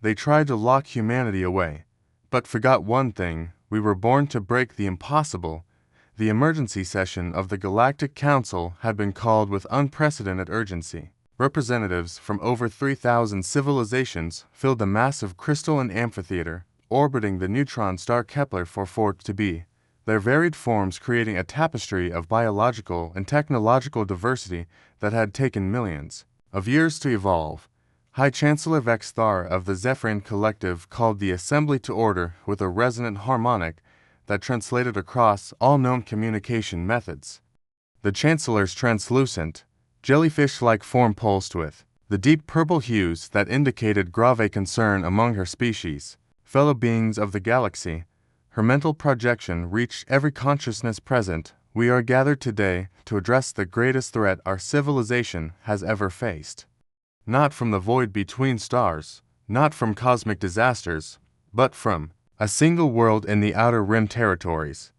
They tried to lock humanity away, but forgot one thing: we were born to break the impossible. The emergency session of the Galactic Council had been called with unprecedented urgency. Representatives from over 3,000 civilizations filled the massive crystalline amphitheater orbiting the neutron star Kepler 442b, their varied forms creating a tapestry of biological and technological diversity that had taken millions of years to evolve. High Chancellor Vex Thar of the Zephyrin Collective called the assembly to order with a resonant harmonic that translated across all known communication methods. The Chancellor's translucent, jellyfish-like form pulsed with the deep purple hues that indicated grave concern among her species. Fellow beings of the galaxy, her mental projection reached every consciousness present. We are gathered today to address the greatest threat our civilization has ever faced. Not from the void between stars, not from cosmic disasters, but from a single world in the Outer Rim territories.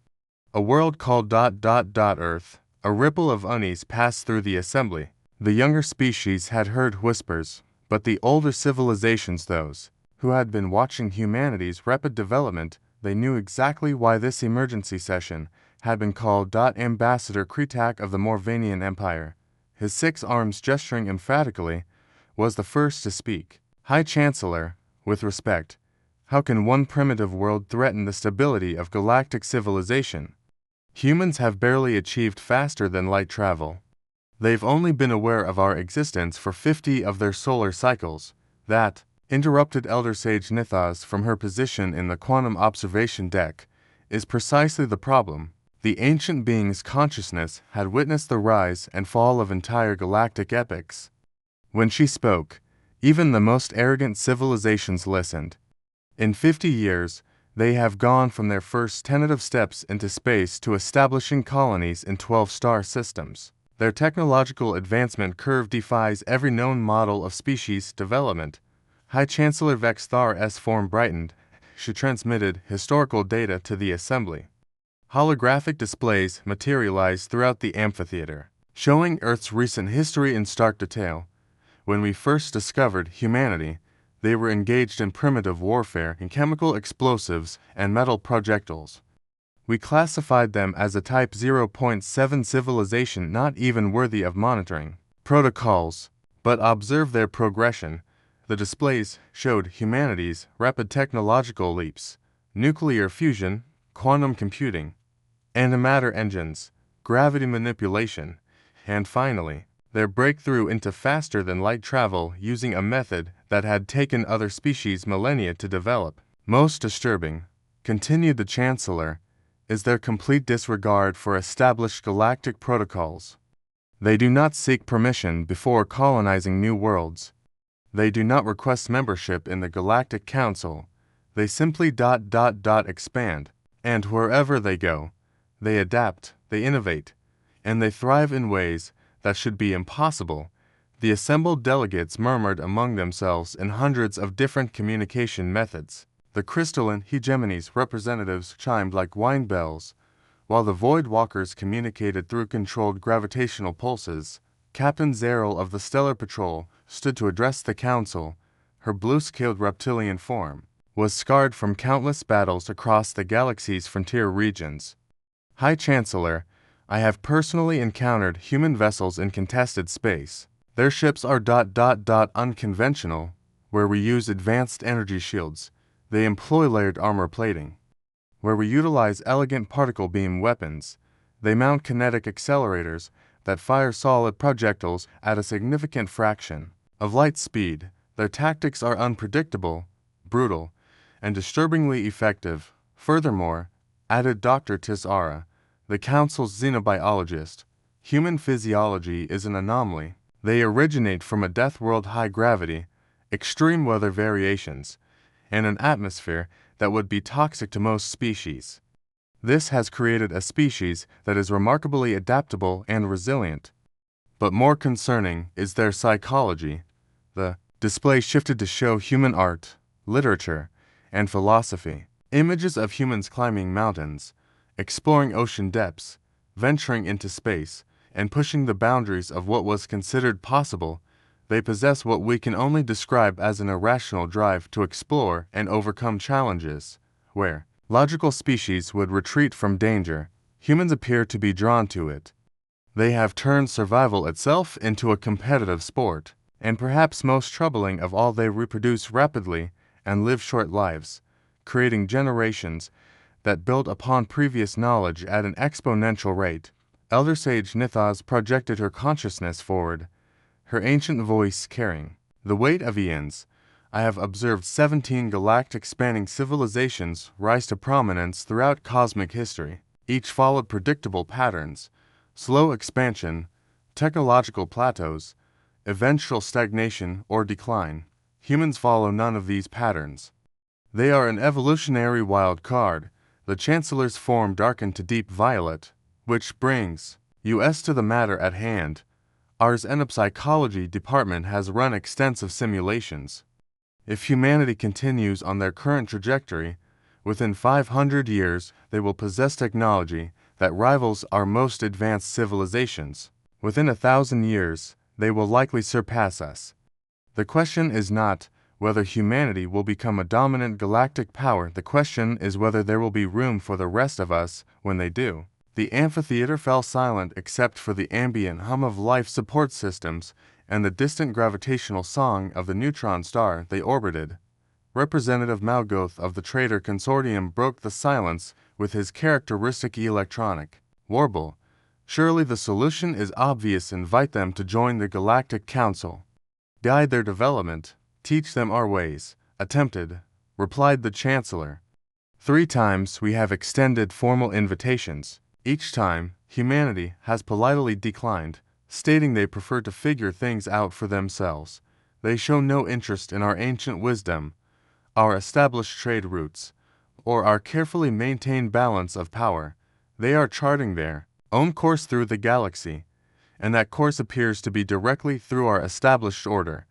A world called Earth. A ripple of unease passed through the assembly. The younger species had heard whispers, but the older civilizations, those who had been watching humanity's rapid development, they knew exactly why this emergency session had been called. Ambassador Kretak of the Morvanian Empire, his 6 arms gesturing emphatically, was the first to speak. High Chancellor, with respect, how can one primitive world threaten the stability of galactic civilization? Humans have barely achieved faster than light travel. They've only been aware of our existence for 50 of their solar cycles. That, interrupted Elder Sage Nithaz from her position in the quantum observation deck, is precisely the problem. The ancient being's consciousness had witnessed the rise and fall of entire galactic epochs. When she spoke, even the most arrogant civilizations listened. In 50 years, they have gone from their first tentative steps into space to establishing colonies in 12 star systems. Their technological advancement curve defies every known model of species development. High Chancellor Vex Thar's form brightened. She transmitted historical data to the assembly. Holographic displays materialized throughout the amphitheater, showing Earth's recent history in stark detail. When we first discovered humanity, they were engaged in primitive warfare in chemical explosives and metal projectiles. We classified them as a Type 0.7 civilization not even worthy of monitoring protocols, but observe their progression. The displays showed humanity's rapid technological leaps: nuclear fusion, quantum computing, antimatter engines, gravity manipulation, and finally, their breakthrough into faster-than-light travel using a method that had taken other species millennia to develop. Most disturbing, continued the Chancellor, is their complete disregard for established galactic protocols. They do not seek permission before colonizing new worlds. They do not request membership in the Galactic Council. They simply expand, and wherever they go, they adapt, they innovate, and they thrive in ways that should be impossible. The assembled delegates murmured among themselves in hundreds of different communication methods. The crystalline hegemony's representatives chimed like wine bells, while the Void Walkers communicated through controlled gravitational pulses. Captain Zeril of the Stellar Patrol stood to address the Council. Her blue-scaled reptilian form was scarred from countless battles across the galaxy's frontier regions. High Chancellor, I have personally encountered human vessels in contested space. Their ships are unconventional, where we use advanced energy shields. They employ layered armor plating. Where we utilize elegant particle beam weapons, they mount kinetic accelerators that fire solid projectiles at a significant fraction of light speed. Their tactics are unpredictable, brutal, and disturbingly effective. Furthermore, added Dr. Tisara, the Council's xenobiologist, human physiology is an anomaly. They originate from a death world high gravity, extreme weather variations, and an atmosphere that would be toxic to most species. This has created a species that is remarkably adaptable and resilient. But more concerning is their psychology. The display shifted to show human art, literature, and philosophy. Images of humans climbing mountains, exploring ocean depths, venturing into space, and pushing the boundaries of what was considered possible. They possess what we can only describe as an irrational drive to explore and overcome challenges. Where logical species would retreat from danger, humans appear to be drawn to it. They have turned survival itself into a competitive sport, and perhaps most troubling of all, they reproduce rapidly and live short lives, creating generations that build upon previous knowledge at an exponential rate. Elder Sage Nithaz projected her consciousness forward, her ancient voice carrying the weight of eons. I have observed 17 galactic-spanning civilizations rise to prominence throughout cosmic history. Each followed predictable patterns: slow expansion, technological plateaus, eventual stagnation or decline. Humans follow none of these patterns. They are an evolutionary wild card. The Chancellor's form darkened to deep violet, which brings us to the matter at hand. Our Enopsychology department has run extensive simulations. If humanity continues on their current trajectory, within 500 years they will possess technology that rivals our most advanced civilizations. Within 1,000 years, they will likely surpass us. The question is not whether humanity will become a dominant galactic power. The question is whether there will be room for the rest of us when they do. The amphitheater fell silent except for the ambient hum of life support systems and the distant gravitational song of the neutron star they orbited. Representative Malgoth of the Trader Consortium broke the silence with his characteristic electronic warble. Surely the solution is obvious. Invite them to join the Galactic Council. Guide their development. Teach them our ways. Attempted, replied the Chancellor. 3 times we have extended formal invitations. Each time, humanity has politely declined, stating they prefer to figure things out for themselves. They show no interest in our ancient wisdom, our established trade routes, or our carefully maintained balance of power. They are charting their own course through the galaxy, and that course appears to be directly through our established order.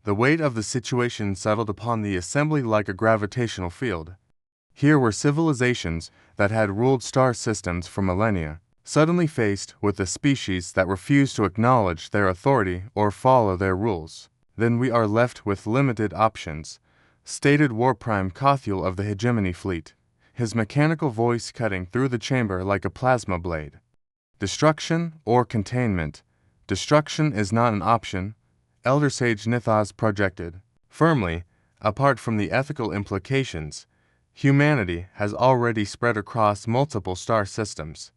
The weight of the situation settled upon the assembly like a gravitational field. Here were civilizations that had ruled star systems for millennia, suddenly faced with a species that refused to acknowledge their authority or follow their rules. Then we are left with limited options, stated War Prime Kothiel of the Hegemony Fleet, his mechanical voice cutting through the chamber like a plasma blade. Destruction or containment. Destruction is not an option, Elder Sage Nithaz projected. Firmly, apart from the ethical implications, humanity has already spread across multiple star systems.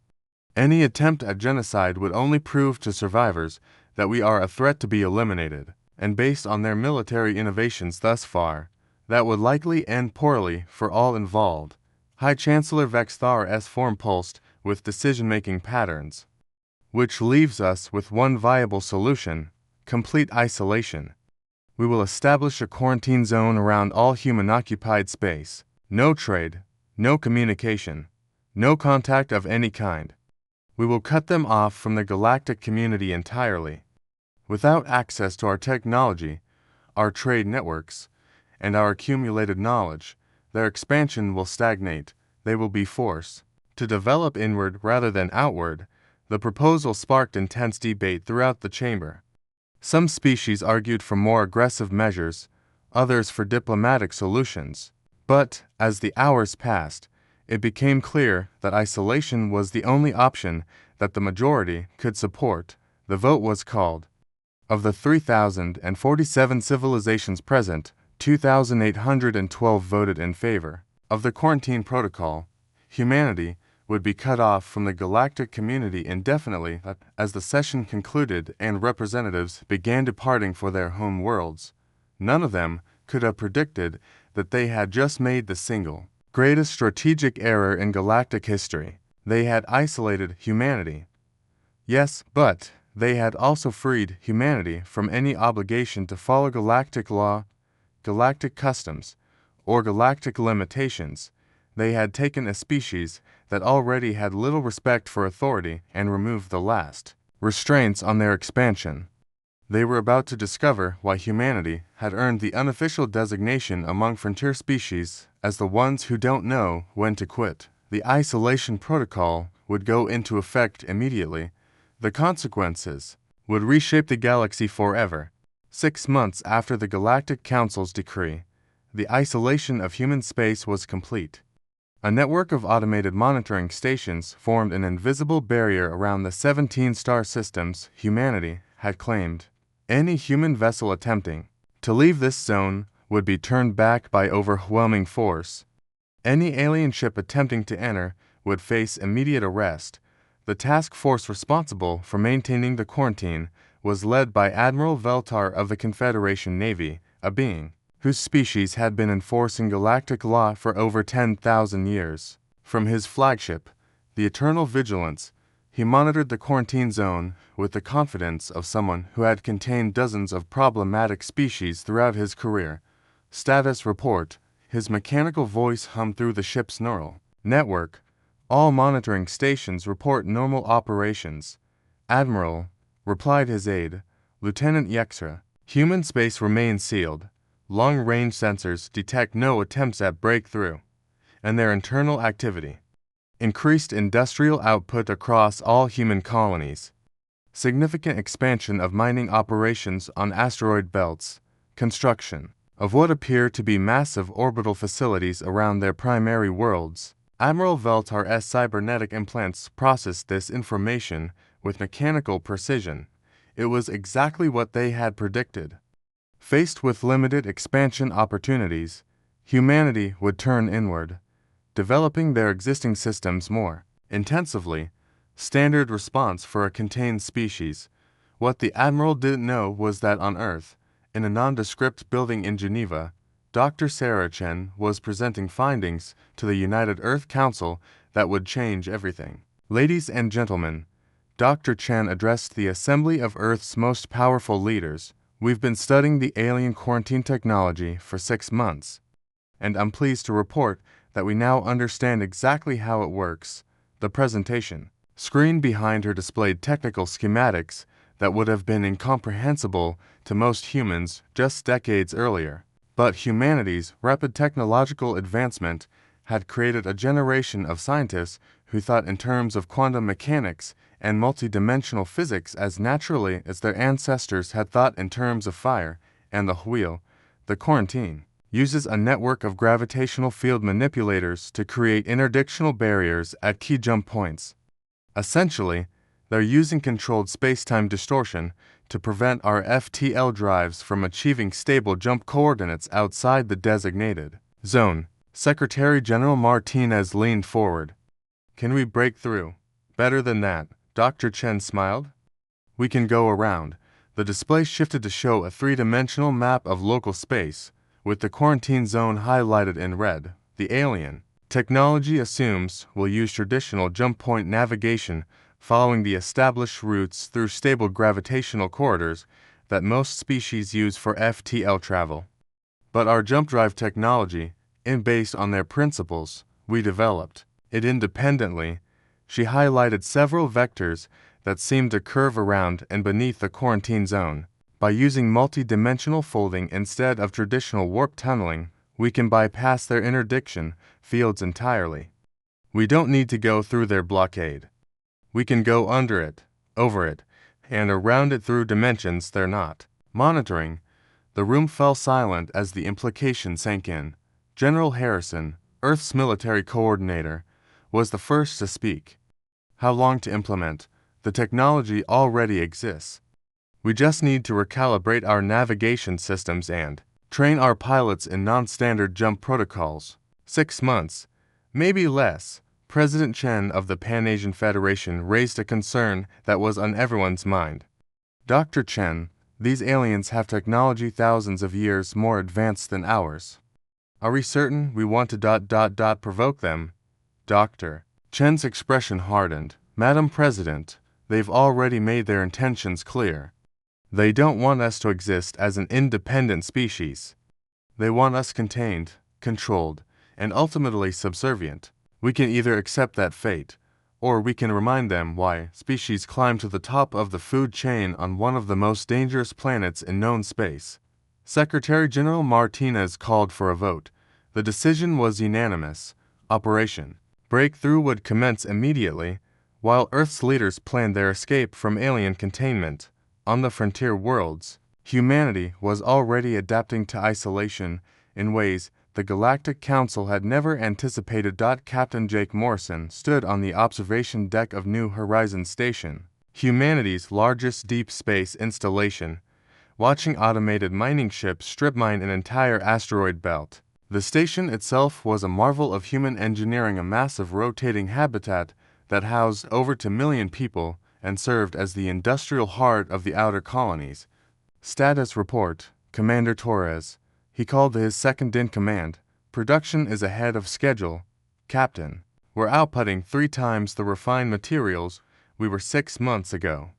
Any attempt at genocide would only prove to survivors that we are a threat to be eliminated, and based on their military innovations thus far, that would likely end poorly for all involved. High Chancellor Vexthar S. form pulsed with decision-making patterns, which leaves us with one viable solution: complete isolation. We will establish a quarantine zone around all human-occupied space. No trade, no communication, no contact of any kind. We will cut them off from the galactic community entirely. Without access to our technology, our trade networks, and our accumulated knowledge, their expansion will stagnate. They will be forced to develop inward rather than outward. The proposal sparked intense debate throughout the chamber. Some species argued for more aggressive measures, others for diplomatic solutions. But, as the hours passed, it became clear that isolation was the only option that the majority could support. The vote was called. Of the 3,047 civilizations present, 2,812 voted in favor of the quarantine protocol. Humanity would be cut off from the galactic community indefinitely as the session concluded and representatives began departing for their home worlds. None of them could have predicted that they had just made the single greatest strategic error in galactic history. They had isolated humanity. Yes, but they had also freed humanity from any obligation to follow galactic law, galactic customs, or galactic limitations. They had taken a species that already had little respect for authority and removed the last restraints on their expansion. They were about to discover why humanity had earned the unofficial designation among frontier species as the ones who don't know when to quit. The isolation protocol would go into effect immediately. The consequences would reshape the galaxy forever. 6 months after the Galactic Council's decree, the isolation of human space was complete. A network of automated monitoring stations formed an invisible barrier around the 17 star systems humanity had claimed. Any human vessel attempting to leave this zone would be turned back by overwhelming force. Any alien ship attempting to enter would face immediate arrest. The task force responsible for maintaining the quarantine was led by Admiral Veltar of the Confederation Navy, a being whose species had been enforcing galactic law for over 10,000 years. From his flagship, the Eternal Vigilance, he monitored the quarantine zone with the confidence of someone who had contained dozens of problematic species throughout his career. Status report. His mechanical voice hummed through the ship's neural network. All monitoring stations report normal operations. Admiral, replied his aide, Lieutenant Yexra. Human space remains sealed. Long-range sensors detect no attempts at breakthrough, and their internal activity. Increased industrial output across all human colonies. Significant expansion of mining operations on asteroid belts. Construction of what appear to be massive orbital facilities around their primary worlds. Admiral Veltar's cybernetic implants processed this information with mechanical precision. It was exactly what they had predicted. Faced with limited expansion opportunities, humanity would turn inward, developing their existing systems more intensively. Standard response for a contained species. What the Admiral didn't know was that on Earth, in a nondescript building in Geneva, Dr. Sarah Chen was presenting findings to the United Earth Council that would change everything. Ladies and gentlemen, Dr. Chen addressed the assembly of Earth's most powerful leaders. We've been studying the alien quarantine technology for 6 months, and I'm pleased to report that we now understand exactly how it works. The presentation screen behind her displayed technical schematics that would have been incomprehensible to most humans just decades earlier. But humanity's rapid technological advancement had created a generation of scientists who thought in terms of quantum mechanics and multidimensional physics as naturally as their ancestors had thought in terms of fire and the wheel. The quarantine uses a network of gravitational field manipulators to create interdictional barriers at key jump points. Essentially, they're using controlled space-time distortion to prevent our FTL drives from achieving stable jump coordinates outside the designated zone. Secretary General Martinez leaned forward. Can we break through? Better than that, Dr. Chen smiled. We can go around. The display shifted to show a three-dimensional map of local space, with the quarantine zone highlighted in red. The alien technology assumes we'll use traditional jump point navigation following the established routes through stable gravitational corridors that most species use for FTL travel. But our jump drive technology, based on their principles, we developed it independently. She highlighted several vectors that seemed to curve around and beneath the quarantine zone. By using multi-dimensional folding instead of traditional warp tunneling, we can bypass their interdiction fields entirely. We don't need to go through their blockade. We can go under it, over it, and around it through dimensions they're not monitoring. The room fell silent as the implication sank in. General Harrison, Earth's military coordinator, was the first to speak. How long to implement? The technology already exists. We just need to recalibrate our navigation systems and train our pilots in non-standard jump protocols. 6 months, maybe less. President Chen of the Pan-Asian Federation raised a concern that was on everyone's mind. Dr. Chen, these aliens have technology thousands of years more advanced than ours. Are we certain we want to provoke them? Dr. Chen's expression hardened. Madam President, they've already made their intentions clear. They don't want us to exist as an independent species. They want us contained, controlled, and ultimately subservient. We can either accept that fate, or we can remind them why species climb to the top of the food chain on one of the most dangerous planets in known space. Secretary General Martinez called for a vote. The decision was unanimous. Operation Breakthrough would commence immediately, while Earth's leaders planned their escape from alien containment. On the frontier worlds, Humanity was already adapting to isolation in ways the Galactic Council had never anticipated. Captain Jake Morrison stood on the observation deck of New Horizons Station, humanity's largest deep space installation, watching automated mining ships strip mine an entire asteroid belt. The station itself was a marvel of human engineering, a massive rotating habitat that housed over 2 million people and served as the industrial heart of the outer colonies. Status report, Commander Torres. He called his second-in-command. Production is ahead of schedule. Captain, we're outputting 3 times the refined materials we were 6 months ago.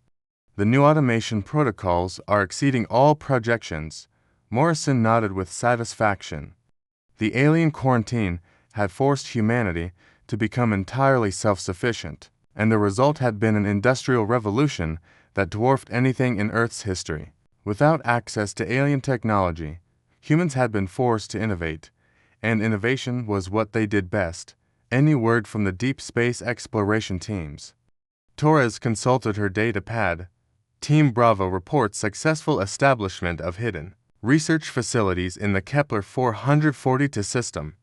The new automation protocols are exceeding all projections. Morrison nodded with satisfaction. The alien quarantine had forced humanity to become entirely self-sufficient, and the result had been an industrial revolution that dwarfed anything in Earth's history. Without access to alien technology, humans had been forced to innovate, and innovation was what they did best. Any word from the deep space exploration teams? Torres consulted her data pad. Team Bravo reports successful establishment of hidden research facilities in the Kepler 442 system.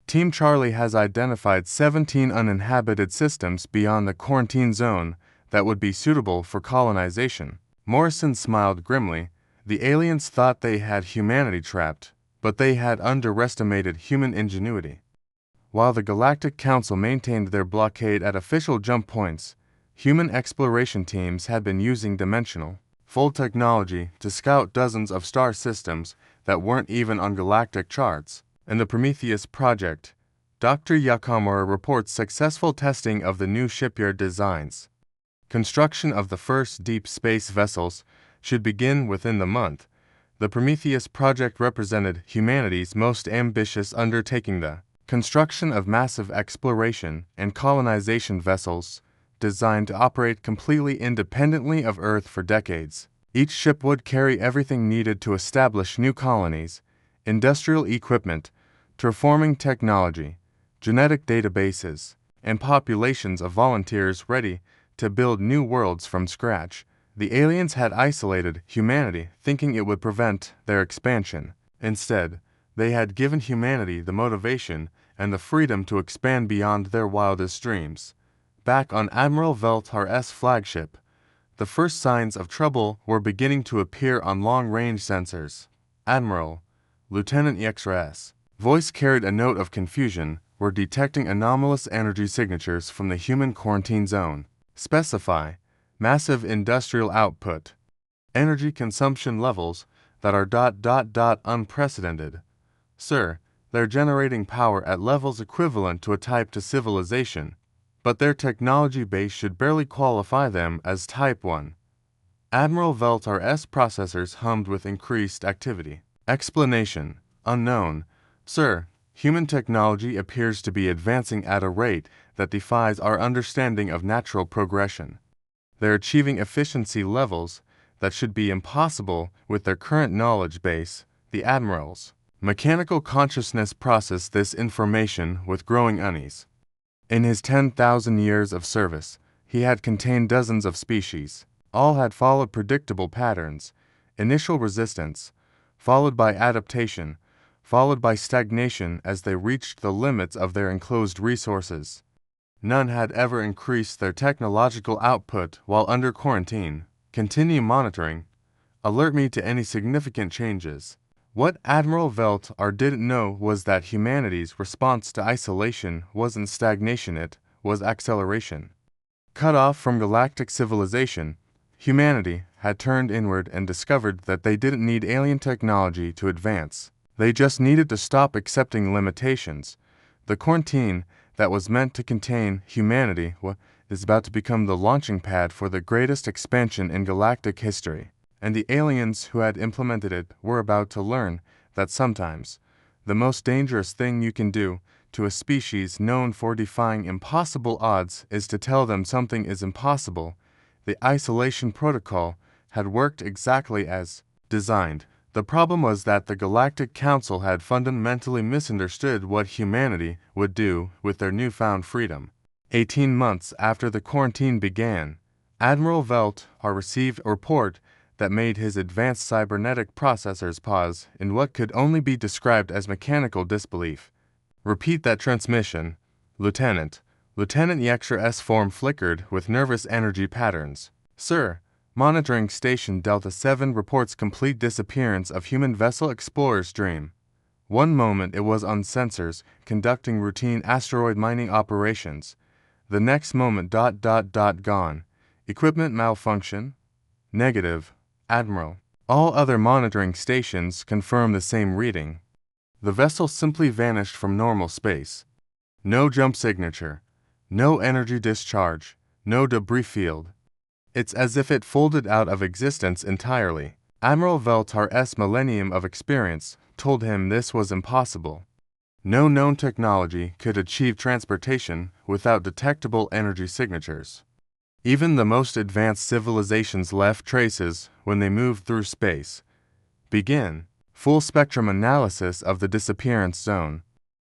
Team Charlie has identified 17 uninhabited systems beyond the quarantine zone that would be suitable for colonization. Morrison smiled grimly. The aliens thought they had humanity trapped, but they had underestimated human ingenuity. While the Galactic Council maintained their blockade at official jump points, human exploration teams had been using dimensional, full technology to scout dozens of star systems that weren't even on galactic charts. In the Prometheus project, Dr. Yakamura reports successful testing of the new shipyard designs. Construction of the first deep space vessels should begin within the month. The Prometheus project represented humanity's most ambitious undertaking, the construction of massive exploration and colonization vessels designed to operate completely independently of Earth for decades. Each ship would carry everything needed to establish new colonies, industrial equipment, terraforming technology, genetic databases, and populations of volunteers ready to build new worlds from scratch. The aliens had isolated humanity, thinking it would prevent their expansion. Instead, they had given humanity the motivation and the freedom to expand beyond their wildest dreams. Back on Admiral Veltar's flagship, the first signs of trouble were beginning to appear on long-range sensors. Admiral, Lieutenant Yexra's voice carried a note of confusion. We're detecting anomalous energy signatures from the human quarantine zone. Specify massive industrial output. Energy consumption levels that are unprecedented. Sir, they're generating power at levels equivalent to a Type 2 civilization, but their technology base should barely qualify them as Type 1. Admiral Veltar's processors hummed with increased activity. Explanation: unknown. Sir, human technology appears to be advancing at a rate that defies our understanding of natural progression. They're achieving efficiency levels that should be impossible with their current knowledge base. The Admiral's mechanical consciousness processed this information with growing unease. In his 10,000 years of service, he had contained dozens of species. All had followed predictable patterns: initial resistance, followed by adaptation, followed by stagnation as they reached the limits of their enclosed resources. None had ever increased their technological output while under quarantine. Continue monitoring. Alert me to any significant changes. What Admiral Veltar didn't know was that humanity's response to isolation wasn't stagnation, it was acceleration. Cut off from galactic civilization, humanity had turned inward and discovered that they didn't need alien technology to advance. They just needed to stop accepting limitations. The quarantine that was meant to contain humanity is about to become the launching pad for the greatest expansion in galactic history, and the aliens who had implemented it were about to learn that sometimes the most dangerous thing you can do to a species known for defying impossible odds is to tell them something is impossible. The isolation protocol had worked exactly as designed. The problem was that the Galactic Council had fundamentally misunderstood what humanity would do with their newfound freedom. 18 months after the quarantine began, Admiral Veltar received a report that made his advanced cybernetic processors pause in what could only be described as mechanical disbelief. "Repeat that transmission, Lieutenant." Lieutenant Yexer's form flickered with nervous energy patterns. "Sir, monitoring station Delta 7 reports complete disappearance of human vessel Explorer's Dream. One moment it was on sensors, conducting routine asteroid mining operations. The next moment ... gone. Equipment malfunction? Negative, Admiral. All other monitoring stations confirm the same reading. The vessel simply vanished from normal space. No jump signature. No energy discharge. No debris field. It's as if it folded out of existence entirely." Admiral Veltar's millennium of experience told him this was impossible. No known technology could achieve transportation without detectable energy signatures. Even the most advanced civilizations left traces when they moved through space. Begin full spectrum analysis of the disappearance zone.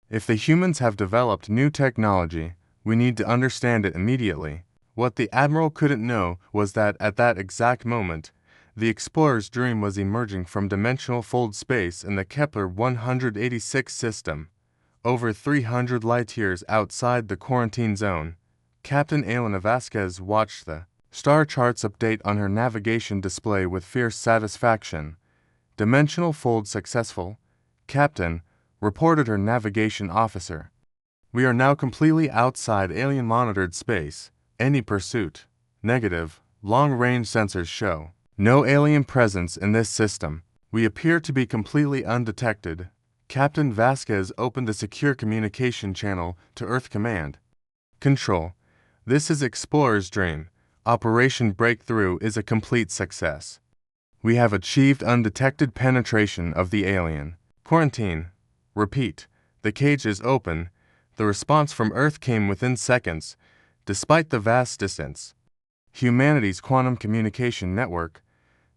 If the humans have developed new technology, we need to understand it immediately. What the Admiral couldn't know was that at that exact moment, the Explorer's Dream was emerging from dimensional fold space in the Kepler 186 system, over 300 light-years outside the quarantine zone. Captain Elena Vasquez watched the star charts update on her navigation display with fierce satisfaction. "Dimensional fold successful, Captain," reported her navigation officer. "We are now completely outside alien-monitored space. Any pursuit?" Negative. Long-range sensors show no alien presence in this system. We appear to be completely undetected. Captain Vasquez opened a secure communication channel to Earth Command. "Control. This is Explorer's Dream. Operation Breakthrough is a complete success. We have achieved undetected penetration of the alien. Quarantine. Repeat. The cage is open." The response from Earth came within seconds, despite the vast distance. Humanity's quantum communication network,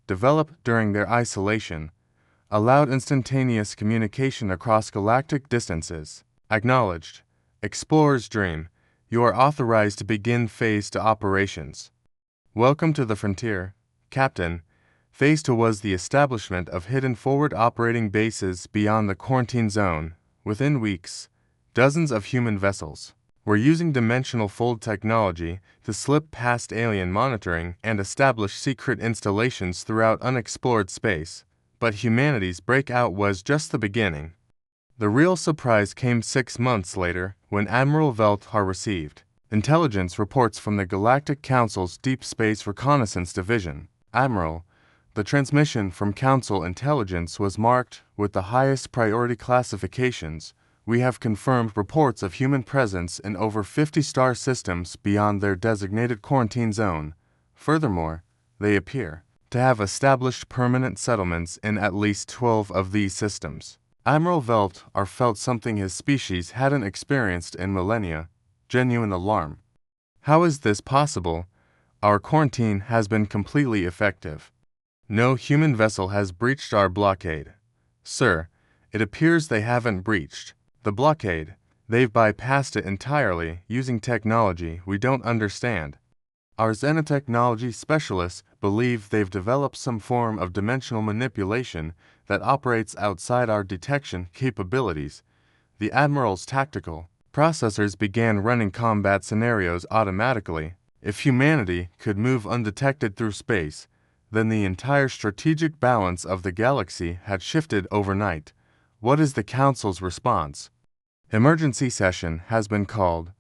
developed during their isolation, allowed instantaneous communication across galactic distances. Acknowledged. Explorer's Dream. You are authorized to begin Phase 2 operations. Welcome to the frontier, Captain. Phase 2 was the establishment of hidden forward operating bases beyond the quarantine zone. Within weeks, dozens of human vessels were using dimensional fold technology to slip past alien monitoring and establish secret installations throughout unexplored space. But humanity's breakout was just the beginning. The real surprise came 6 months later when Admiral Veltar received intelligence reports from the Galactic Council's Deep Space Reconnaissance Division. "Admiral, the transmission from Council intelligence was marked with the highest priority classifications. We have confirmed reports of human presence in over 50 star systems beyond their designated quarantine zone. Furthermore, they appear to have established permanent settlements in at least 12 of these systems." Admiral Veltar felt something his species hadn't experienced in millennia: genuine alarm. "How is this possible? Our quarantine has been completely effective. No human vessel has breached our blockade." "Sir, it appears they haven't breached the blockade. They've bypassed it entirely using technology we don't understand. Our xenotechnology specialists believe they've developed some form of dimensional manipulation that operates outside our detection capabilities." The Admiral's tactical processors began running combat scenarios automatically. If humanity could move undetected through space, then the entire strategic balance of the galaxy had shifted overnight. What is the Council's response? Emergency session has been called.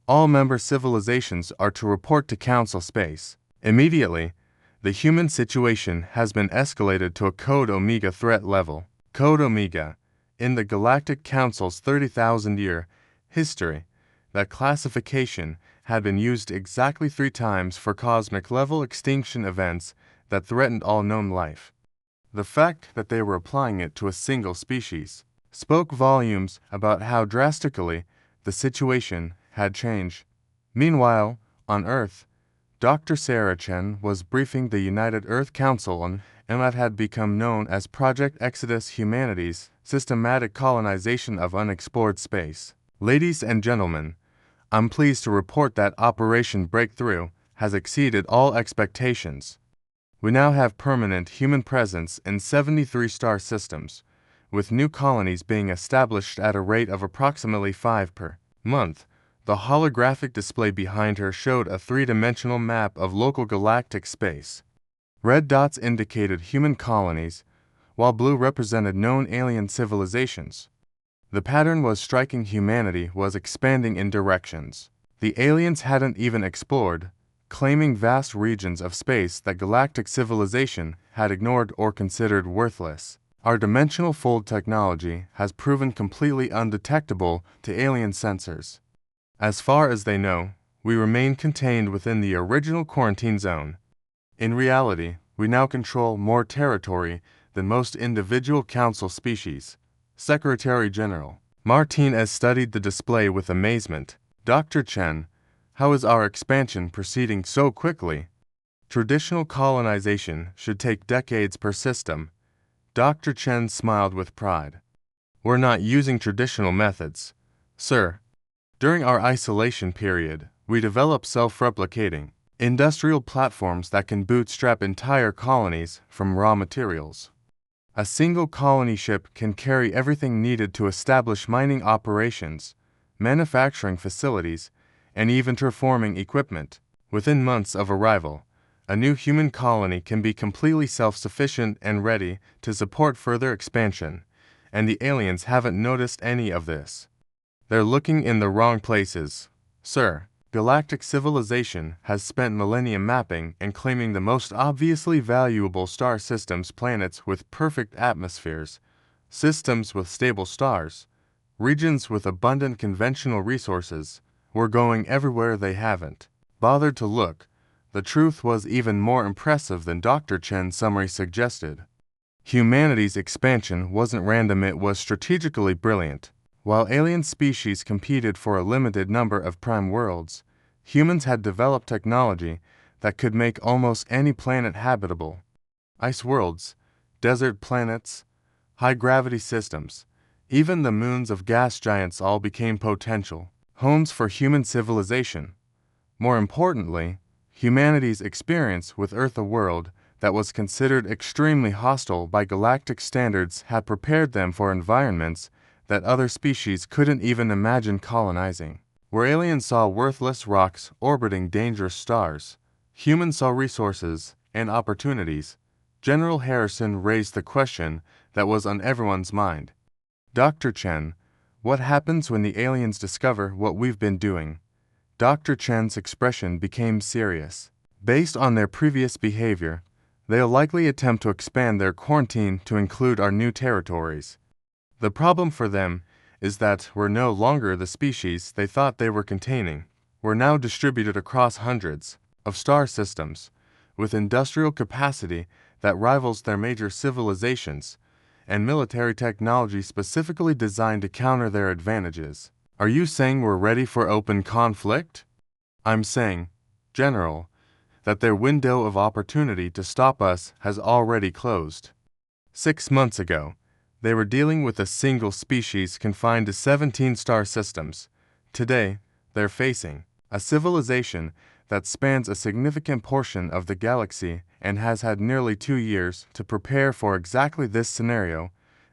All member civilizations are to report to Council space immediately. The human situation has been escalated to a Code Omega threat level. Code Omega. In the Galactic Council's 30,000-year history, that classification had been used exactly 3 times for cosmic-level extinction events that threatened all known life. The fact that they were applying it to a single species spoke volumes about how drastically the situation had changed. Meanwhile, on Earth, Dr. Sarah Chen was briefing the United Earth Council on what had become known as Project Exodus, humanity's systematic colonization of unexplored space. "Ladies and gentlemen, I'm pleased to report that Operation Breakthrough has exceeded all expectations. We now have permanent human presence in 73 star systems, with new colonies being established at a rate of approximately 5 per month. The holographic display behind her showed a three-dimensional map of local galactic space. Red dots indicated human colonies, while blue represented known alien civilizations. The pattern was striking. Humanity was expanding in directions the aliens hadn't even explored, claiming vast regions of space that galactic civilization had ignored or considered worthless. Our dimensional fold technology has proven completely undetectable to alien sensors. As far as they know, we remain contained within the original quarantine zone. In reality, we now control more territory than most individual council species. Secretary General Martinez studied the display with amazement. Dr. Chen, how is our expansion proceeding so quickly? Traditional colonization should take decades per system. Dr. Chen smiled with pride. We're not using traditional methods, sir. During our isolation period, we developed self-replicating industrial platforms that can bootstrap entire colonies from raw materials. A single colony ship can carry everything needed to establish mining operations, manufacturing facilities, and even terraforming equipment. Within months of arrival, a new human colony can be completely self-sufficient and ready to support further expansion, and the aliens haven't noticed any of this. They're looking in the wrong places, sir. Galactic civilization has spent millennia mapping and claiming the most obviously valuable star systems, planets with perfect atmospheres, systems with stable stars, regions with abundant conventional resources. We're going everywhere they haven't bothered to look. The truth was even more impressive than Dr. Chen's summary suggested. Humanity's expansion wasn't random, it was strategically brilliant. While alien species competed for a limited number of prime worlds, humans had developed technology that could make almost any planet habitable. Ice worlds, desert planets, high-gravity systems, even the moons of gas giants all became potential homes for human civilization. More importantly, humanity's experience with Earth, a world that was considered extremely hostile by galactic standards, had prepared them for environments that other species couldn't even imagine colonizing. Where aliens saw worthless rocks orbiting dangerous stars, humans saw resources and opportunities. General Harrison raised the question that was on everyone's mind. Dr. Chen, what happens when the aliens discover what we've been doing? Dr. Chen's expression became serious. Based on their previous behavior, they'll likely attempt to expand their quarantine to include our new territories. The problem for them is that we're no longer the species they thought they were containing. We're now distributed across hundreds of star systems, with industrial capacity that rivals their major civilizations, and military technology specifically designed to counter their advantages. Are you saying we're ready for open conflict? I'm saying, General, that their window of opportunity to stop us has already closed. 6 months ago, they were dealing with a single species confined to 17 star systems. Today, they're facing a civilization that spans a significant portion of the galaxy and has had nearly 2 years to prepare for exactly this scenario.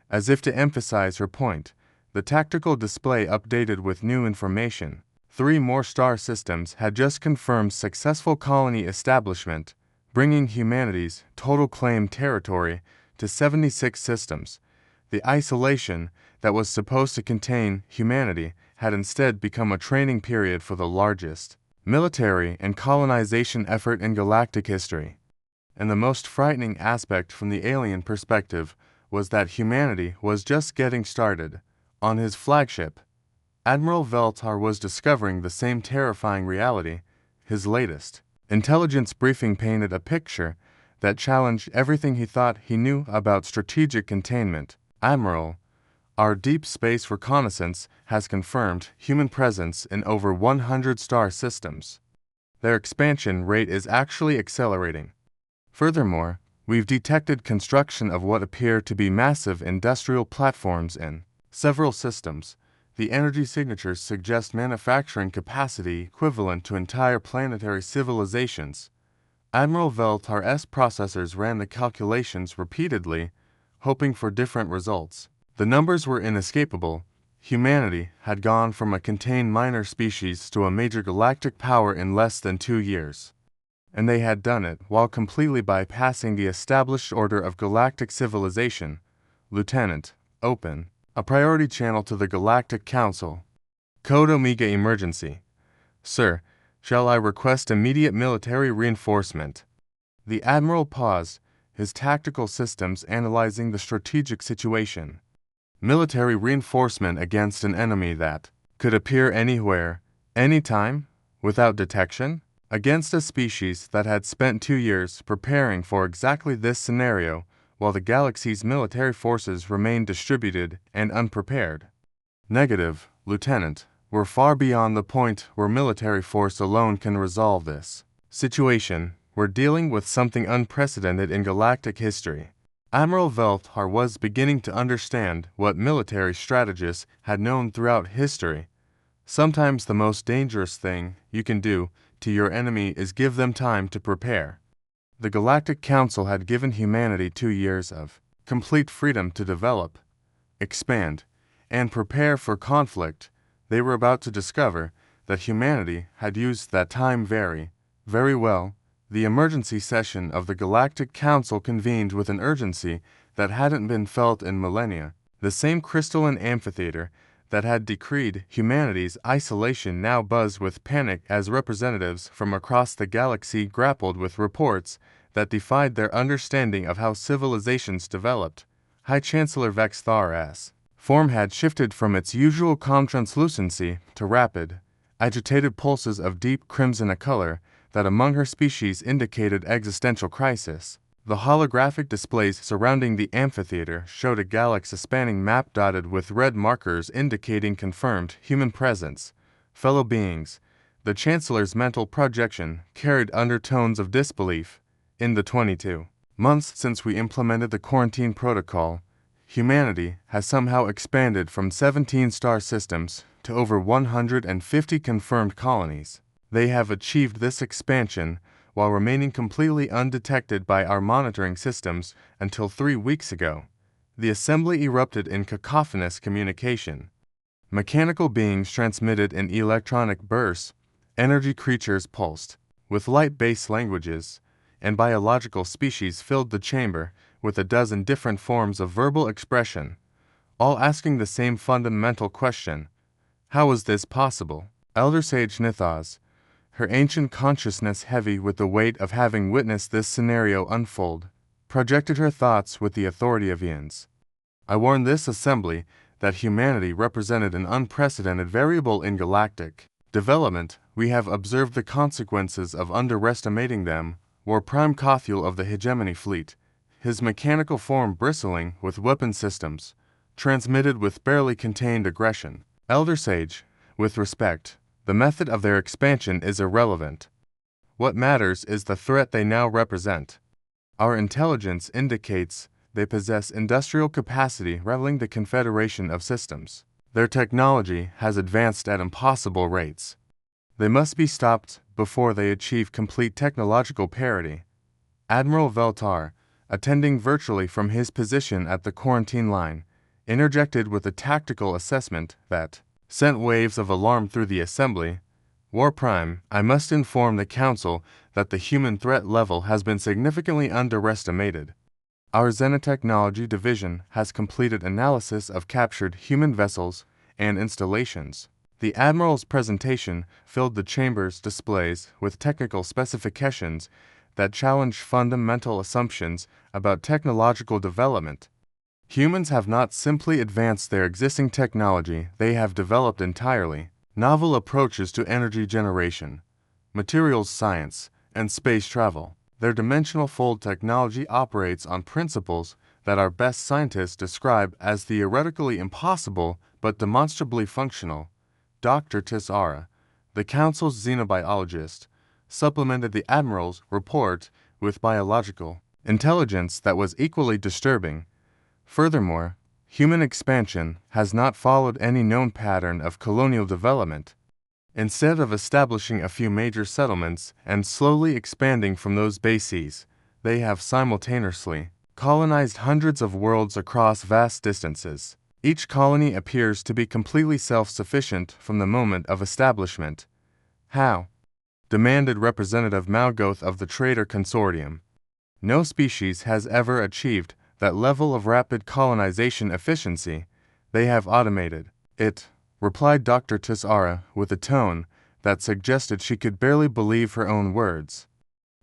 As if to emphasize her point, the tactical display updated with new information. 3 more star systems had just confirmed successful colony establishment, bringing humanity's total claimed territory to 76 systems. The isolation that was supposed to contain humanity had instead become a training period for the largest military and colonization effort in galactic history. And the most frightening aspect from the alien perspective was that humanity was just getting started. On his flagship, Admiral Veltar was discovering the same terrifying reality. His latest intelligence briefing painted a picture that challenged everything he thought he knew about strategic containment. Admiral, our deep space reconnaissance has confirmed human presence in over 100 star systems. Their expansion rate is actually accelerating. Furthermore, we've detected construction of what appear to be massive industrial platforms in several systems. The energy signatures suggest manufacturing capacity equivalent to entire planetary civilizations. Admiral Veltar's processors ran the calculations repeatedly, hoping for different results. The numbers were inescapable. Humanity had gone from a contained minor species to a major galactic power in less than 2 years. And they had done it while completely bypassing the established order of galactic civilization. Lieutenant, open a priority channel to the Galactic Council. Code Omega Emergency. Sir, shall I request immediate military reinforcement? The Admiral paused, his tactical systems analyzing the strategic situation. Military reinforcement against an enemy that could appear anywhere, anytime, without detection? Against a species that had spent 2 years preparing for exactly this scenario, while the galaxy's military forces remained distributed and unprepared. Negative, Lieutenant. We're far beyond the point where military force alone can resolve this situation. We're dealing with something unprecedented in galactic history. Admiral Veltar was beginning to understand what military strategists had known throughout history. Sometimes the most dangerous thing you can do to your enemy is give them time to prepare. The Galactic Council had given humanity 2 years of complete freedom to develop, expand, and prepare for conflict. They were about to discover that humanity had used that time very well. The emergency session of the Galactic Council convened with an urgency that hadn't been felt in millennia. The same crystalline amphitheater that had decreed humanity's isolation now buzzed with panic as representatives from across the galaxy grappled with reports that defied their understanding of how civilizations developed. High Chancellor Veltar's form had shifted from its usual calm translucency to rapid, agitated pulses of deep crimson, a color that among her species indicated existential crisis. The holographic displays surrounding the amphitheater showed a galaxy-spanning map dotted with red markers indicating confirmed human presence. Fellow beings, the Chancellor's mental projection carried undertones of disbelief. In the 22 months since we implemented the quarantine protocol, humanity has somehow expanded from 17 star systems to over 150 confirmed colonies. They have achieved this expansion while remaining completely undetected by our monitoring systems until 3 weeks ago. The assembly erupted in cacophonous communication. Mechanical beings transmitted in electronic bursts, energy creatures pulsed with light-based languages, and biological species filled the chamber with a dozen different forms of verbal expression, all asking the same fundamental question: how was this possible? Elder Sage Nithaz, her ancient consciousness heavy with the weight of having witnessed this scenario unfold, projected her thoughts with the authority of eons. I warned this assembly that humanity represented an unprecedented variable in galactic development. We have observed the consequences of underestimating them. War Prime Kothiel of the Hegemony Fleet, his mechanical form bristling with weapon systems, transmitted with barely contained aggression. Elder Sage, with respect, the method of their expansion is irrelevant. What matters is the threat they now represent. Our intelligence indicates they possess industrial capacity rivaling the Confederation of Systems. Their technology has advanced at impossible rates. They must be stopped before they achieve complete technological parity. Admiral Veltar, attending virtually from his position at the quarantine line, interjected with a tactical assessment that sent waves of alarm through the assembly. War Prime, I must inform the Council that the human threat level has been significantly underestimated. Our Xenotechnology Division has completed analysis of captured human vessels and installations. The Admiral's presentation filled the chamber's displays with technical specifications that challenged fundamental assumptions about technological development. Humans have not simply advanced their existing technology, they have developed entirely novel approaches to energy generation, materials science, and space travel. Their dimensional fold technology operates on principles that our best scientists describe as theoretically impossible but demonstrably functional. Dr. Tisara, the Council's xenobiologist, supplemented the Admiral's report with biological intelligence that was equally disturbing. Furthermore, human expansion has not followed any known pattern of colonial development. Instead of establishing a few major settlements and slowly expanding from those bases, they have simultaneously colonized hundreds of worlds across vast distances. Each colony appears to be completely self-sufficient from the moment of establishment. How? Demanded Representative Malgoth of the Trader Consortium. No species has ever achieved that level of rapid colonization efficiency. They have automated it, replied Dr. Tisara with a tone that suggested she could barely believe her own words.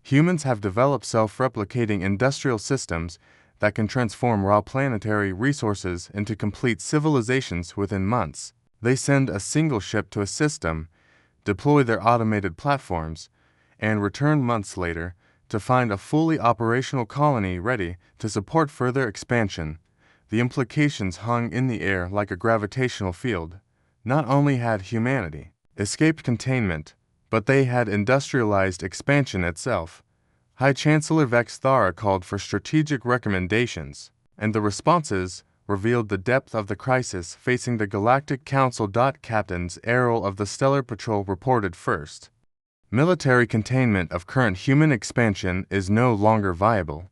Humans have developed self-replicating industrial systems that can transform raw planetary resources into complete civilizations within months. They send a single ship to a system, deploy their automated platforms, and return months later to find a fully operational colony ready to support further expansion. The implications hung in the air like a gravitational field. Not only had humanity escaped containment, but they had industrialized expansion itself. High Chancellor Vex Thara called for strategic recommendations, and the responses revealed the depth of the crisis facing the Galactic Council. Captains Errol of the Stellar Patrol reported first. Military containment of current human expansion is no longer viable.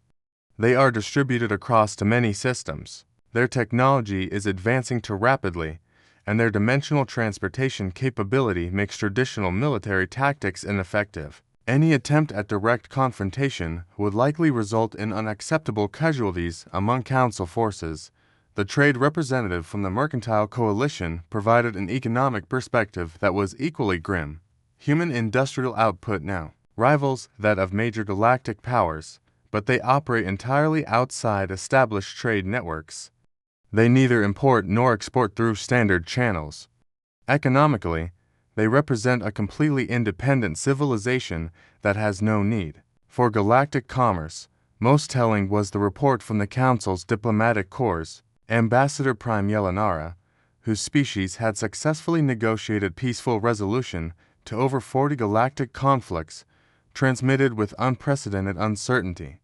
They are distributed across to many systems. Their technology is advancing too rapidly, and their dimensional transportation capability makes traditional military tactics ineffective. Any attempt at direct confrontation would likely result in unacceptable casualties among Council forces. The trade representative from the Mercantile Coalition provided an economic perspective that was equally grim. Human industrial output now rivals that of major galactic powers, but they operate entirely outside established trade networks. They neither import nor export through standard channels. Economically, they represent a completely independent civilization that has no need for galactic commerce. Most telling was the report from the Council's diplomatic corps, Ambassador Prime Yelanara, whose species had successfully negotiated peaceful resolution to over 40 galactic conflicts, transmitted with unprecedented uncertainty.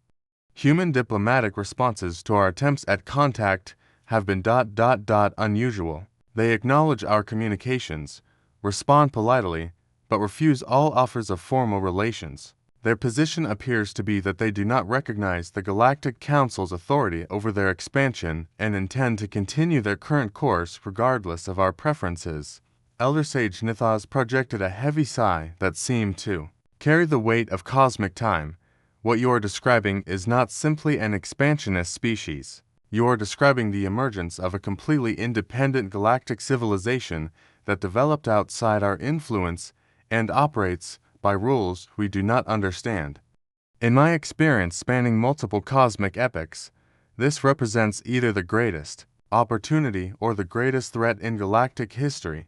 Human diplomatic responses to our attempts at contact have been unusual. They acknowledge our communications, respond politely, but refuse all offers of formal relations. Their position appears to be that they do not recognize the Galactic Council's authority over their expansion and intend to continue their current course regardless of our preferences. Elder Sage Nithaz projected a heavy sigh that seemed to carry the weight of cosmic time. What you are describing is not simply an expansionist species. You are describing the emergence of a completely independent galactic civilization that developed outside our influence and operates by rules we do not understand. In my experience spanning multiple cosmic epochs, this represents either the greatest opportunity or the greatest threat in galactic history.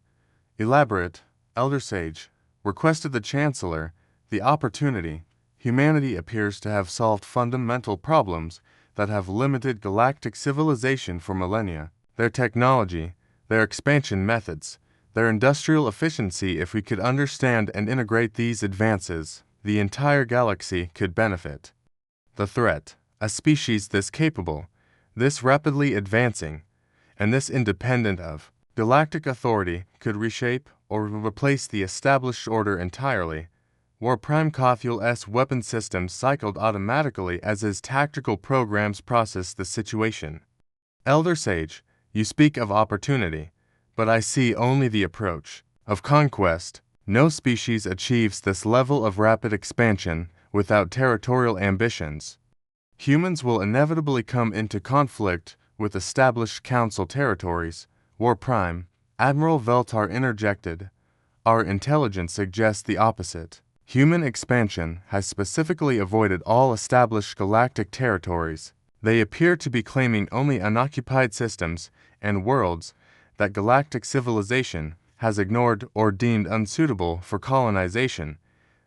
Elaborate, Elder Sage, requested the Chancellor. The opportunity. Humanity appears to have solved fundamental problems that have limited galactic civilization for millennia. Their technology, their expansion methods, their industrial efficiency. If we could understand and integrate these advances, the entire galaxy could benefit. The threat, a species this capable, this rapidly advancing, and this independent of galactic authority, could reshape or replace the established order entirely. War Prime Kothiel's weapon system cycled automatically as his tactical programs processed the situation. Elder Sage, you speak of opportunity, but I see only the approach of conquest. No species achieves this level of rapid expansion without territorial ambitions. Humans will inevitably come into conflict with established Council territories. War Prime, Admiral Veltar interjected. Our intelligence suggests the opposite. Human expansion has specifically avoided all established galactic territories. They appear to be claiming only unoccupied systems and worlds that galactic civilization has ignored or deemed unsuitable for colonization.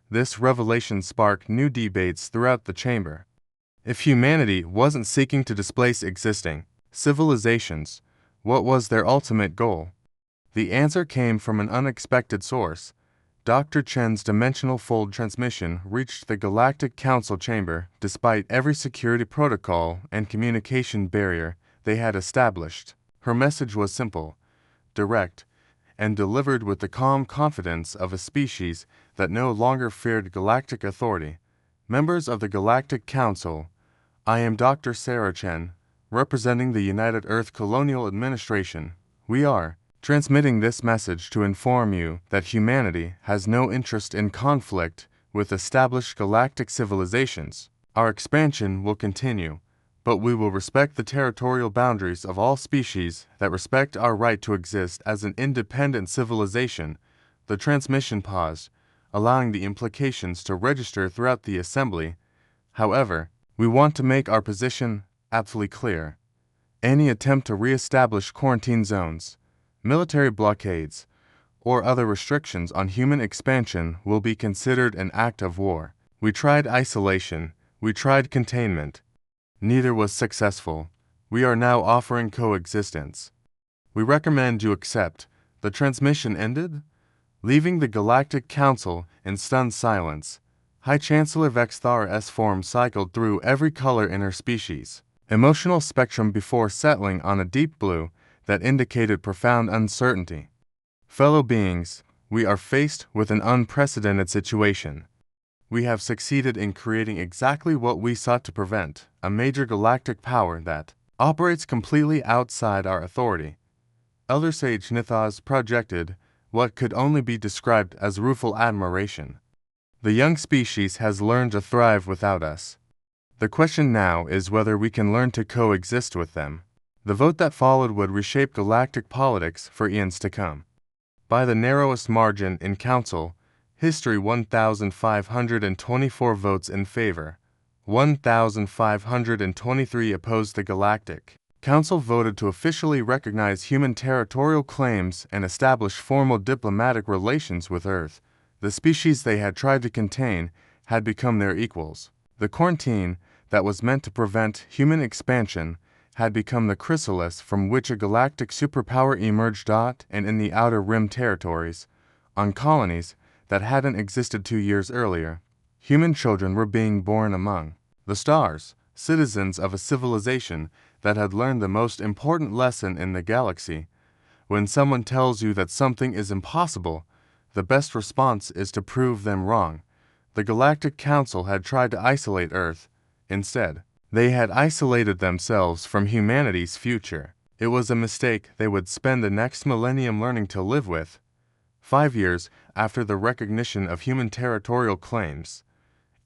This revelation sparked new debates throughout the chamber. If humanity wasn't seeking to displace existing civilizations, what was their ultimate goal? The answer came from an unexpected source. Dr. Chen's dimensional fold transmission reached the Galactic Council chamber despite every security protocol and communication barrier they had established. Her message was simple, direct, and delivered with the calm confidence of a species that no longer feared galactic authority. Members of the Galactic Council, I am Dr. Sarah Chen, representing the United Earth Colonial Administration. We are transmitting this message to inform you that humanity has no interest in conflict with established galactic civilizations. Our expansion will continue, but we will respect the territorial boundaries of all species that respect our right to exist as an independent civilization. The transmission paused, allowing the implications to register throughout the assembly. However, we want to make our position absolutely clear. Any attempt to re-establish quarantine zones, military blockades, or other restrictions on human expansion will be considered an act of war. We tried isolation, we tried containment. Neither was successful. We are now offering coexistence. We recommend you accept. The transmission ended, leaving the Galactic Council in stunned silence. High Chancellor Vexthara's form cycled through every color in her species, emotional spectrum before settling on a deep blue that indicated profound uncertainty. Fellow beings, we are faced with an unprecedented situation. We have succeeded in creating exactly what we sought to prevent, a major galactic power that operates completely outside our authority. Elder Sage Nithaz projected what could only be described as rueful admiration. The young species has learned to thrive without us. The question now is whether we can learn to coexist with them. The vote that followed would reshape galactic politics for eons to come. By the narrowest margin in Council history, 1,524 votes in favor, 1,523 opposed. The Galactic Council voted to officially recognize human territorial claims and establish formal diplomatic relations with Earth. The species they had tried to contain had become their equals. The quarantine that was meant to prevent human expansion had become the chrysalis from which a galactic superpower emerged. And in the Outer Rim territories, on colonies that hadn't existed 2 years earlier, human children were being born among the stars, citizens of a civilization that had learned the most important lesson in the galaxy. When someone tells you that something is impossible, the best response is to prove them wrong. The Galactic Council had tried to isolate Earth. Instead, they had isolated themselves from humanity's future. It was a mistake they would spend the next millennium learning to live with. 5 years after the recognition of human territorial claims,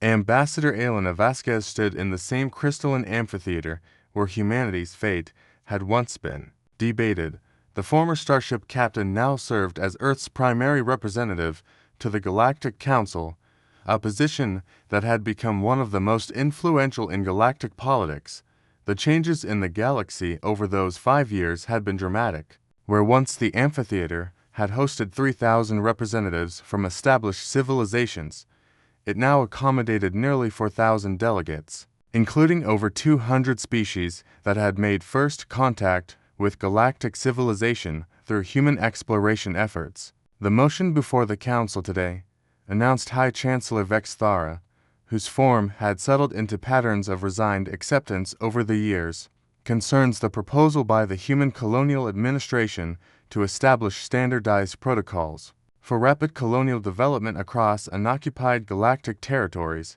Ambassador Elena Vasquez stood in the same crystalline amphitheater where humanity's fate had once been debated. The former Starship captain now served as Earth's primary representative to the Galactic Council, a position that had become one of the most influential in galactic politics. The changes in the galaxy over those 5 years had been dramatic. Where once the amphitheater had hosted 3,000 representatives from established civilizations, it now accommodated nearly 4,000 delegates, including over 200 species that had made first contact with galactic civilization through human exploration efforts. The motion before the Council today, announced High Chancellor Vexthara, whose form had settled into patterns of resigned acceptance over the years, concerns the proposal by the Human Colonial Administration to establish standardized protocols for rapid colonial development across unoccupied galactic territories.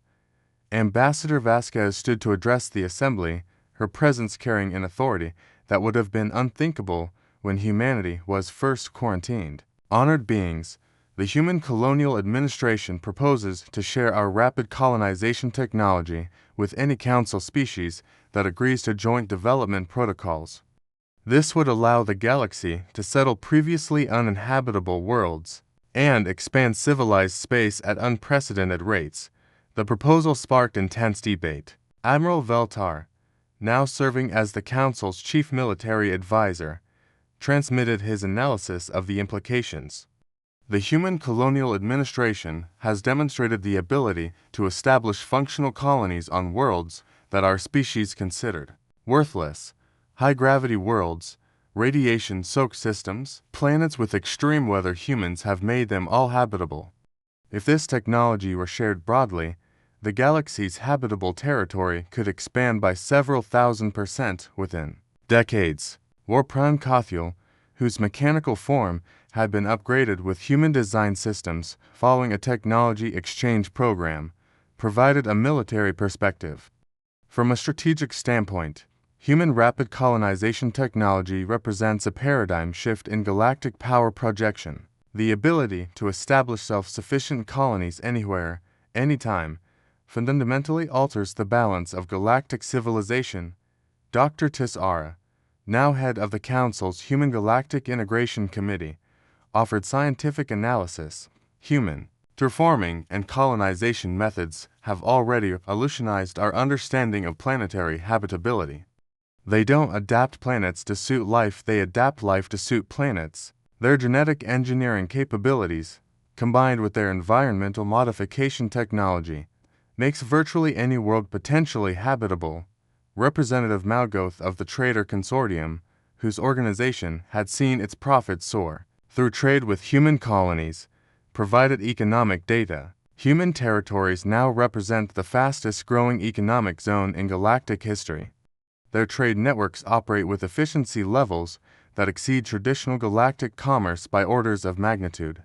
Ambassador Vasquez stood to address the Assembly, her presence carrying an authority that would have been unthinkable when humanity was first quarantined. Honored beings, the Human Colonial Administration proposes to share our rapid colonization technology with any Council species that agrees to joint development protocols. This would allow the galaxy to settle previously uninhabitable worlds and expand civilized space at unprecedented rates. The proposal sparked intense debate. Admiral Veltar, now serving as the Council's chief military advisor, transmitted his analysis of the implications. The Human Colonial Administration has demonstrated the ability to establish functional colonies on worlds that our species considered worthless, high-gravity worlds, radiation-soaked systems, planets with extreme weather. Humans have made them all habitable. If this technology were shared broadly, the galaxy's habitable territory could expand by several thousand% within decades. Warpran Kothiel, whose mechanical form had been upgraded with human-designed systems following a technology exchange program, provided a military perspective. From a strategic standpoint, human rapid colonization technology represents a paradigm shift in galactic power projection. The ability to establish self-sufficient colonies anywhere, anytime, fundamentally alters the balance of galactic civilization. Dr. Tisara, now head of the Council's Human Galactic Integration Committee, offered scientific analysis. Human terraforming and colonization methods have already revolutionized our understanding of planetary habitability. They don't adapt planets to suit life, they adapt life to suit planets. Their genetic engineering capabilities, combined with their environmental modification technology, makes virtually any world potentially habitable. Representative Malgoth of the Trader Consortium, whose organization had seen its profits soar through trade with human colonies, provided economic data. Human territories now represent the fastest-growing economic zone in galactic history. Their trade networks operate with efficiency levels that exceed traditional galactic commerce by orders of magnitude.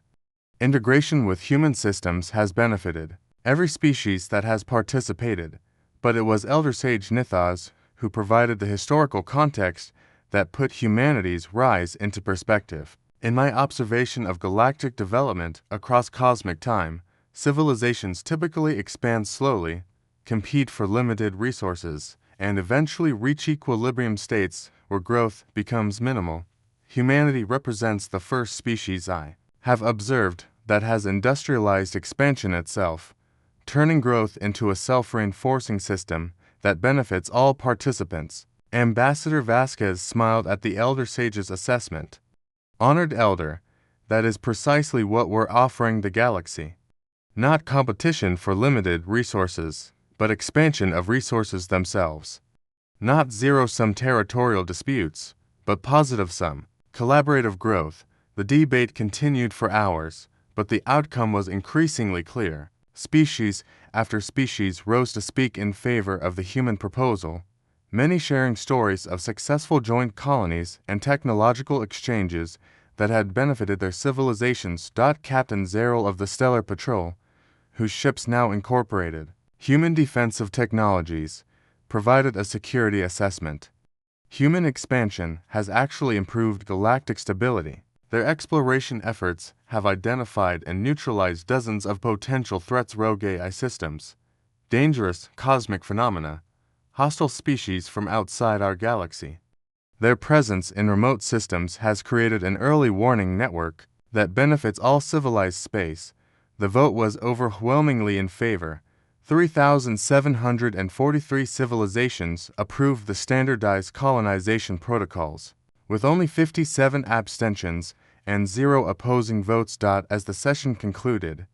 Integration with human systems has benefited every species that has participated, but it was Elder Sage Nithaz who provided the historical context that put humanity's rise into perspective. In my observation of galactic development across cosmic time, civilizations typically expand slowly, compete for limited resources, and eventually reach equilibrium states where growth becomes minimal. Humanity represents the first species I have observed that has industrialized expansion itself, turning growth into a self-reinforcing system that benefits all participants. Ambassador Vasquez smiled at the Elder Sage's assessment. Honored Elder, that is precisely what we're offering the galaxy. Not competition for limited resources, but expansion of resources themselves. Not zero-sum territorial disputes, but positive-sum, collaborative growth. The debate continued for hours, but the outcome was increasingly clear. Species after species rose to speak in favor of the human proposal, many sharing stories of successful joint colonies and technological exchanges that had benefited their civilizations. Captain Zeril of the Stellar Patrol, whose ships now incorporated human defensive technologies, provided a security assessment. Human expansion has actually improved galactic stability. Their exploration efforts have identified and neutralized dozens of potential threats: rogue AI systems, dangerous cosmic phenomena, hostile species from outside our galaxy. Their presence in remote systems has created an early warning network that benefits all civilized space. The vote was overwhelmingly in favor. 3,743 civilizations approved the standardized colonization protocols, with only 57 abstentions and 0 opposing votes. As the session concluded,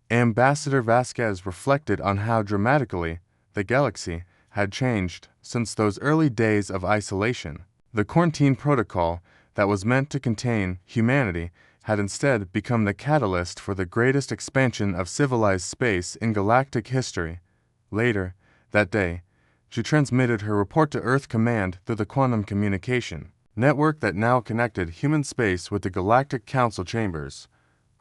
Ambassador Vasquez reflected on how dramatically the galaxy had changed since those early days of isolation. The quarantine protocol that was meant to contain humanity had instead become the catalyst for the greatest expansion of civilized space in galactic history. Later that day, she transmitted her report to Earth Command through the quantum communication network that now connected human space with the Galactic Council chambers.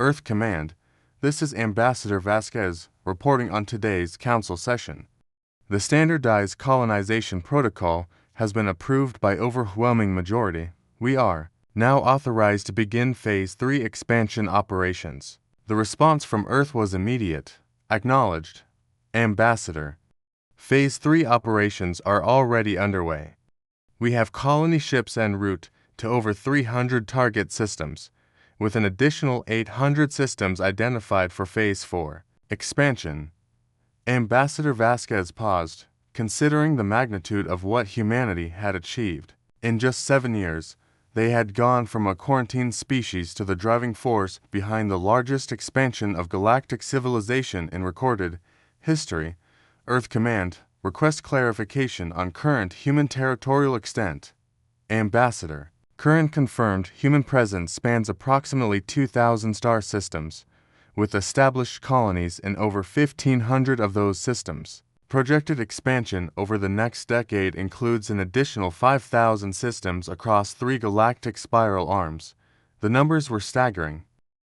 Earth Command, this is Ambassador Vasquez reporting on today's council session. The standardized colonization protocol has been approved by overwhelming majority. We are now authorized to begin Phase 3 expansion operations. The response from Earth was immediate. Acknowledged. Ambassador. Phase 3 operations are already underway. We have colony ships en route to over 300 target systems, with an additional 800 systems identified for Phase 4 expansion. Ambassador Vasquez paused, considering the magnitude of what humanity had achieved. In just 7 years, they had gone from a quarantined species to the driving force behind the largest expansion of galactic civilization in recorded history. Earth Command, request clarification on current human territorial extent. Ambassador, current confirmed human presence spans approximately 2,000 star systems, with established colonies in over 1,500 of those systems. Projected expansion over the next decade includes an additional 5,000 systems across 3 galactic spiral arms, The numbers were staggering.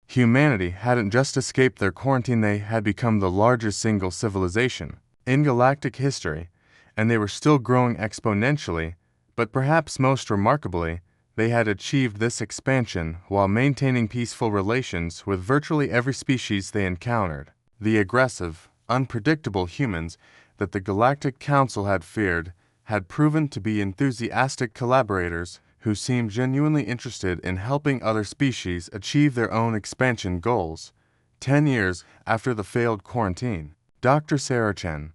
Humanity hadn't just escaped their quarantine, they had become the largest single civilization in galactic history, and they were still growing exponentially, but perhaps most remarkably, they had achieved this expansion while maintaining peaceful relations with virtually every species they encountered. The aggressive, unpredictable humans that the Galactic Council had feared had proven to be enthusiastic collaborators who seemed genuinely interested in helping other species achieve their own expansion goals. 10 years after the failed quarantine, Dr. Sarah Chen,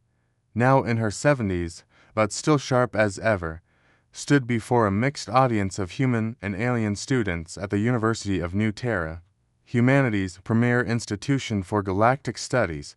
now in her 70s but still sharp as ever, stood before a mixed audience of human and alien students at the University of New Terra, humanity's premier institution for galactic studies.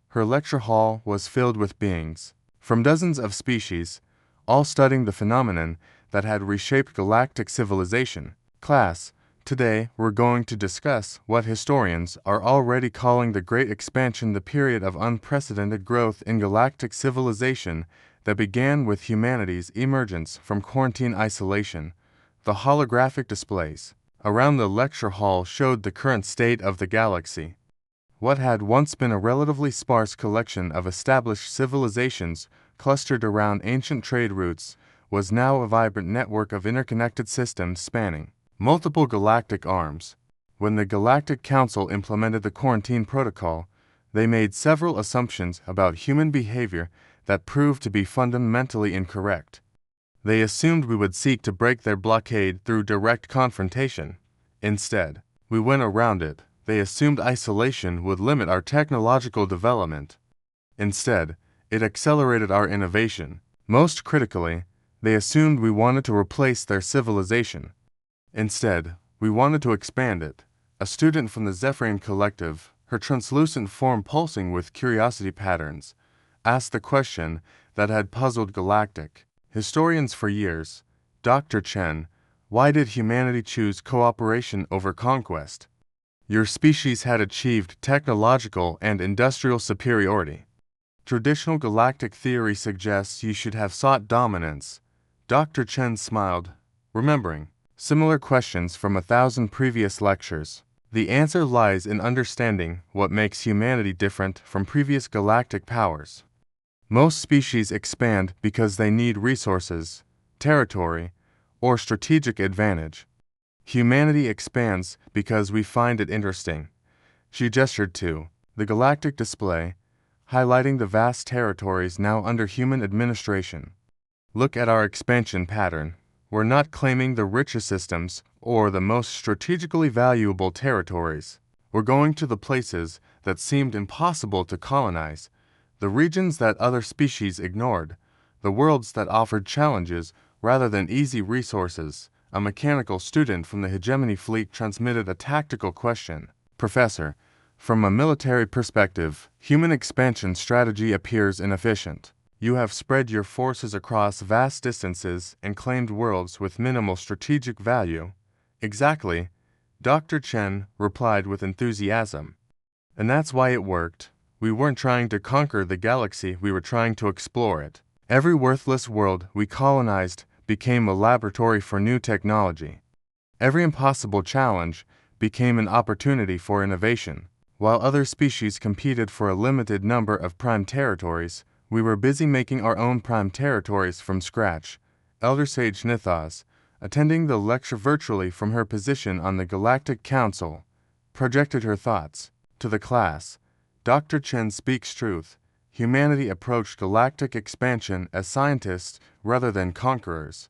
Her lecture hall was filled with beings from dozens of species, all studying the phenomenon that had reshaped galactic civilization. Class, today we're going to discuss what historians are already calling the Great Expansion, the period of unprecedented growth in galactic civilization that began with humanity's emergence from quarantine isolation. The holographic displays around the lecture hall showed the current state of the galaxy. What had once been a relatively sparse collection of established civilizations clustered around ancient trade routes was now a vibrant network of interconnected systems spanning multiple galactic arms. When the Galactic Council implemented the quarantine protocol, they made several assumptions about human behavior that proved to be fundamentally incorrect. They assumed we would seek to break their blockade through direct confrontation. Instead, we went around it. They assumed isolation would limit our technological development. Instead, it accelerated our innovation. Most critically, they assumed we wanted to replace their civilization. Instead, we wanted to expand it. A student from the Zephyrian Collective, her translucent form pulsing with curiosity patterns, asked the question that had puzzled galactic historians for years. Dr. Chen, why did humanity choose cooperation over conquest? Your species had achieved technological and industrial superiority. Traditional galactic theory suggests you should have sought dominance. Dr. Chen smiled, remembering similar questions from 1,000 previous lectures. The answer lies in understanding what makes humanity different from previous galactic powers. Most species expand because they need resources, territory, or strategic advantage. Humanity expands because we find it interesting. She gestured to the galactic display, highlighting the vast territories now under human administration. Look at our expansion pattern. We're not claiming the richest systems or the most strategically valuable territories. We're going to the places that seemed impossible to colonize, the regions that other species ignored, the worlds that offered challenges rather than easy resources. A mechanical student from the Hegemony Fleet transmitted a tactical question. Professor, from a military perspective, human expansion strategy appears inefficient. You have spread your forces across vast distances and claimed worlds with minimal strategic value. Exactly, Dr. Chen replied with enthusiasm. And that's why it worked. We weren't trying to conquer the galaxy, we were trying to explore it. Every worthless world we colonized became a laboratory for new technology. Every impossible challenge became an opportunity for innovation. While other species competed for a limited number of prime territories, we were busy making our own prime territories from scratch. Elder Sage Nithas, attending the lecture virtually from her position on the Galactic Council, projected her thoughts to the class. Dr. Chen speaks truth. Humanity approached galactic expansion as scientists rather than conquerors.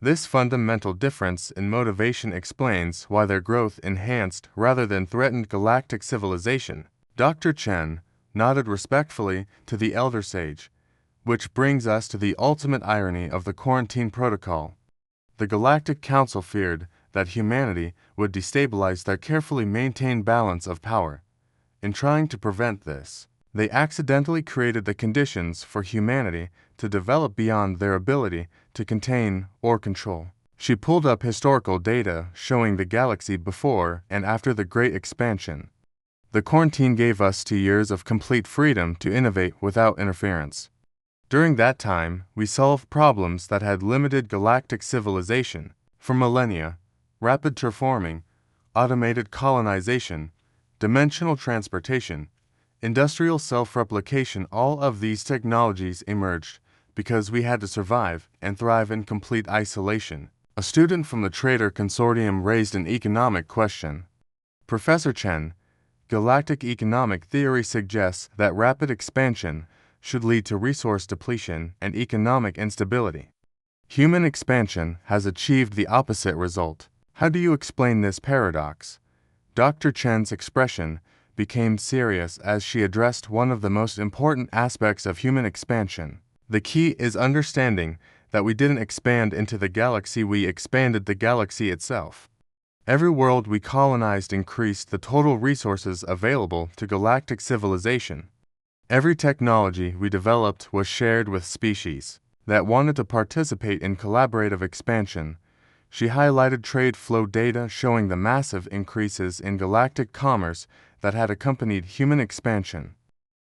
This fundamental difference in motivation explains why their growth enhanced rather than threatened galactic civilization. Dr. Chen nodded respectfully to the elder sage, which brings us to the ultimate irony of the quarantine protocol. The Galactic Council feared that humanity would destabilize their carefully maintained balance of power. In trying to prevent this, they accidentally created the conditions for humanity to develop beyond their ability to contain or control. She pulled up historical data showing the galaxy before and after the Great Expansion. The quarantine gave us 2 years of complete freedom to innovate without interference. During that time, we solved problems that had limited galactic civilization. For millennia, rapid terraforming automated colonization, dimensional transportation, industrial self-replication. All of these technologies emerged because we had to survive and thrive in complete isolation. A student from the Trader Consortium raised an economic question. Professor Chen, galactic economic theory suggests that rapid expansion should lead to resource depletion and economic instability. Human expansion has achieved the opposite result. How do you explain this paradox? Dr. Chen's expression became serious as she addressed one of the most important aspects of human expansion. The key is understanding that we didn't expand into the galaxy, we expanded the galaxy itself. Every world we colonized increased the total resources available to galactic civilization. Every technology we developed was shared with species that wanted to participate in collaborative expansion. She highlighted trade flow data showing the massive increases in galactic commerce that had accompanied human expansion.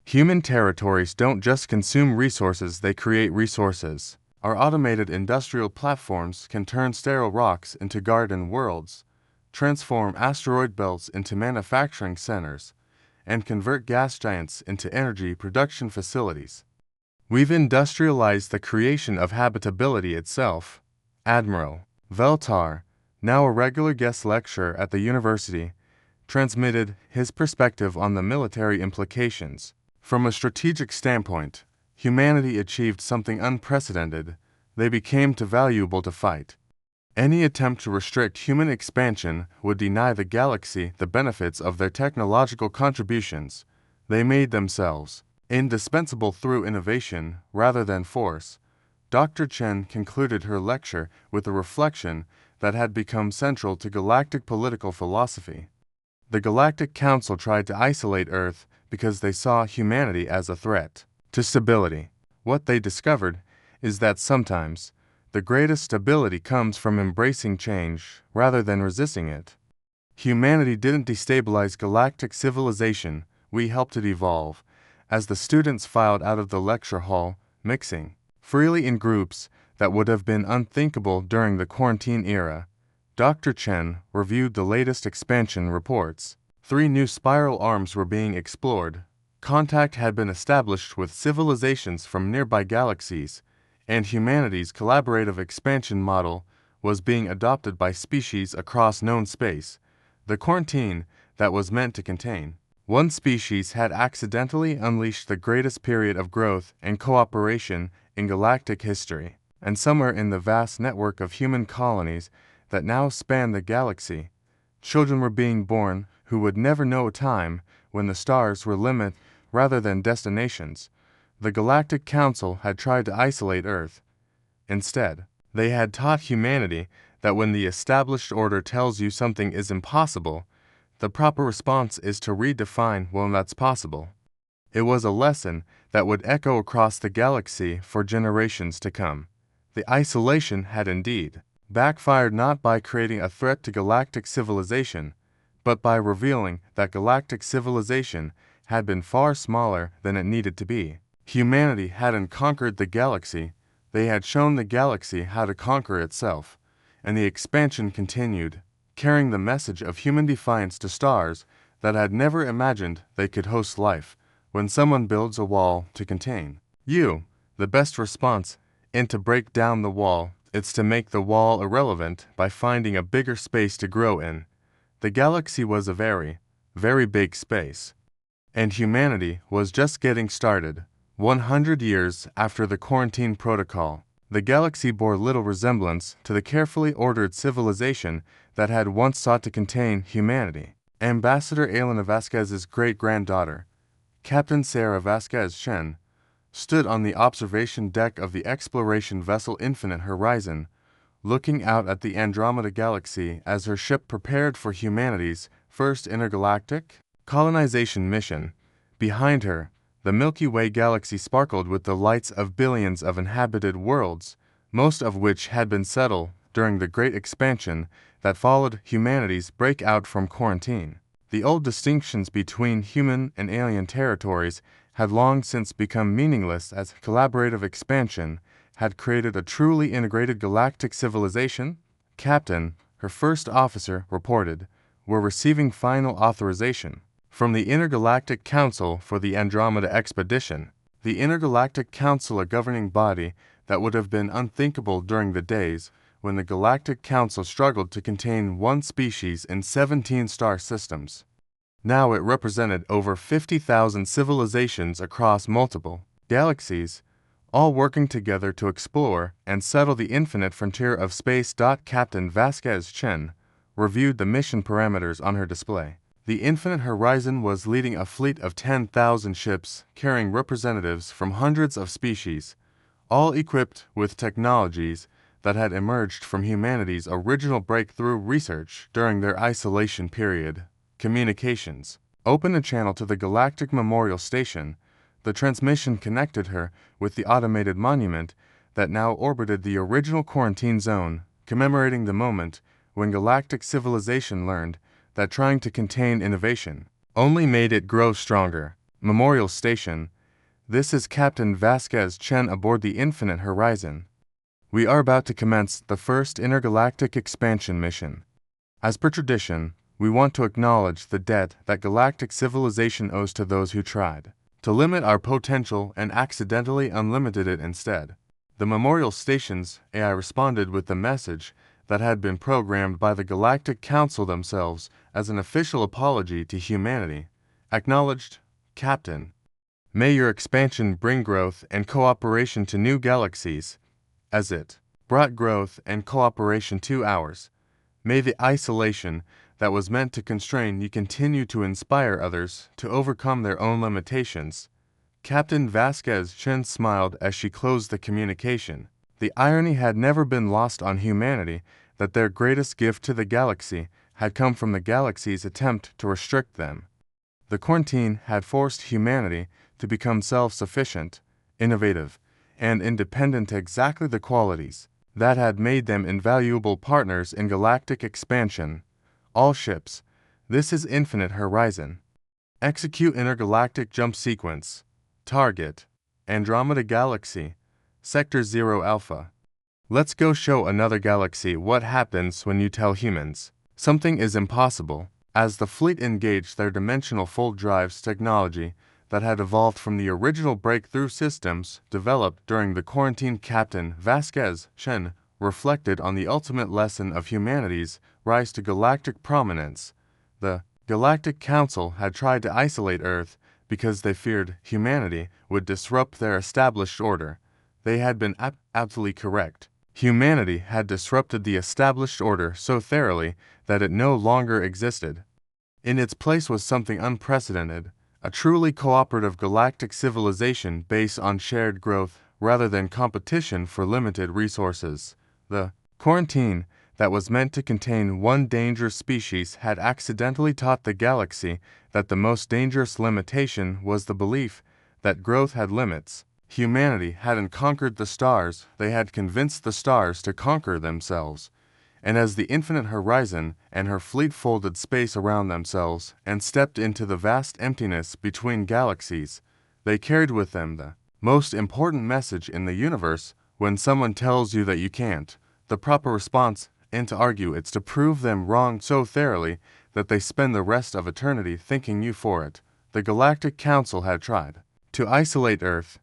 Human territories don't just consume resources, they create resources. Our automated industrial platforms can turn sterile rocks into garden worlds, transform asteroid belts into manufacturing centers, and convert gas giants into energy production facilities. We've industrialized the creation of habitability itself. Admiral Veltar, now a regular guest lecturer at the university, transmitted his perspective on the military implications. From a strategic standpoint, humanity achieved something unprecedented. They became too valuable to fight. Any attempt to restrict human expansion would deny the galaxy the benefits of their technological contributions. They made themselves indispensable through innovation rather than force. Dr. Chen concluded her lecture with a reflection that had become central to galactic political philosophy. The Galactic Council tried to isolate Earth because they saw humanity as a threat to stability. What they discovered is that sometimes the greatest stability comes from embracing change rather than resisting it. Humanity didn't destabilize galactic civilization, we helped it evolve. As the students filed out of the lecture hall, mixing freely in groups that would have been unthinkable during the quarantine era, Dr. Chen reviewed the latest expansion reports. 3 new spiral arms were being explored. Contact had been established with civilizations from nearby galaxies, and humanity's collaborative expansion model was being adopted by species across known space. The quarantine that was meant to contain one species had accidentally unleashed the greatest period of growth and cooperation in galactic history, and somewhere in the vast network of human colonies that now span the galaxy, children were being born who would never know a time when the stars were limit rather than destinations. The Galactic Council had tried to isolate Earth. Instead, they had taught humanity that when the established order tells you something is impossible, the proper response is to redefine when that's possible. It was a lesson that would echo across the galaxy for generations to come. The isolation had indeed backfired, not by creating a threat to galactic civilization, but by revealing that galactic civilization had been far smaller than it needed to be. Humanity hadn't conquered the galaxy, they had shown the galaxy how to conquer itself, and the expansion continued, carrying the message of human defiance to stars that had never imagined they could host life. When someone builds a wall to contain you, the best response isn't to break down the wall, it's to make the wall irrelevant by finding a bigger space to grow in. The galaxy was a very, very big space, and humanity was just getting started. 100 years after the quarantine protocol, the galaxy bore little resemblance to the carefully ordered civilization that had once sought to contain humanity. Ambassador Elena Vasquez's great-granddaughter, Captain Sarah Vasquez Shen, stood on the observation deck of the exploration vessel Infinite Horizon, looking out at the Andromeda Galaxy as her ship prepared for humanity's first intergalactic colonization mission. Behind her, the Milky Way galaxy sparkled with the lights of billions of inhabited worlds, most of which had been settled during the great expansion that followed humanity's breakout from quarantine. The old distinctions between human and alien territories had long since become meaningless as collaborative expansion had created a truly integrated galactic civilization. Captain, her first officer, reported, were receiving final authorization from the Intergalactic Council for the Andromeda Expedition. The Intergalactic Council, a governing body that would have been unthinkable during the days when the Galactic Council struggled to contain one species in 17 star systems. Now it represented over 50,000 civilizations across multiple galaxies, all working together to explore and settle the infinite frontier of space. Captain Vasquez Chen reviewed the mission parameters on her display. The Infinite Horizon was leading a fleet of 10,000 ships carrying representatives from hundreds of species, all equipped with technologies that had emerged from humanity's original breakthrough research during their isolation period. Communications. Open a channel to the Galactic Memorial Station. The transmission connected her with the automated monument that now orbited the original quarantine zone, commemorating the moment when galactic civilization learned that trying to contain innovation only made it grow stronger. Memorial Station. This is Captain Vasquez Chen aboard the Infinite Horizon. We are about to commence the first intergalactic expansion mission. As per tradition, we want to acknowledge the debt that galactic civilization owes to those who tried to limit our potential and accidentally unlimited it instead. The Memorial Station's AI responded with the message that had been programmed by the Galactic Council themselves as an official apology to humanity. Acknowledged, Captain. May your expansion bring growth and cooperation to new galaxies, as it brought growth and cooperation to ours. May the isolation that was meant to constrain you continue to inspire others to overcome their own limitations. Captain Vasquez Chen smiled as she closed the communication. The irony had never been lost on humanity that their greatest gift to the galaxy had come from the galaxy's attempt to restrict them. The quarantine had forced humanity to become self-sufficient, innovative, and independent, exactly the qualities that had made them invaluable partners in galactic expansion. All ships. This is Infinite Horizon. Execute intergalactic jump sequence. Target: Andromeda Galaxy, Sector 0 Alpha. Let's go show another galaxy what happens when you tell humans something is impossible. As the fleet engaged their dimensional fold drives technology that had evolved from the original breakthrough systems developed during the quarantine, Captain Vasquez Chen reflected on the ultimate lesson of humanity's rise to galactic prominence. The Galactic Council had tried to isolate Earth because they feared humanity would disrupt their established order. They had been absolutely correct. Humanity had disrupted the established order so thoroughly that it no longer existed. In its place was something unprecedented, a truly cooperative galactic civilization based on shared growth rather than competition for limited resources. The quarantine that was meant to contain one dangerous species had accidentally taught the galaxy that the most dangerous limitation was the belief that growth had limits. Humanity hadn't conquered the stars, they had convinced the stars to conquer themselves. And as the Infinite Horizon and her fleet folded space around themselves and stepped into the vast emptiness between galaxies, they carried with them the most important message in the universe. When someone tells you that you can't, the proper response isn't to argue, it's to prove them wrong so thoroughly that they spend the rest of eternity thanking you for it. The Galactic Council had tried to isolate Earth.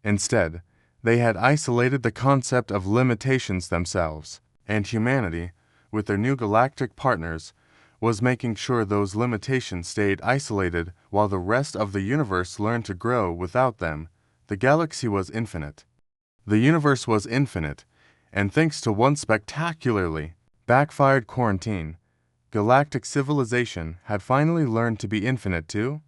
Instead, they had isolated the concept of limitations themselves, and humanity, with their new galactic partners, was making sure those limitations stayed isolated while the rest of the universe learned to grow without them. The galaxy was infinite. The universe was infinite, and thanks to one spectacularly backfired quarantine, galactic civilization had finally learned to be infinite too.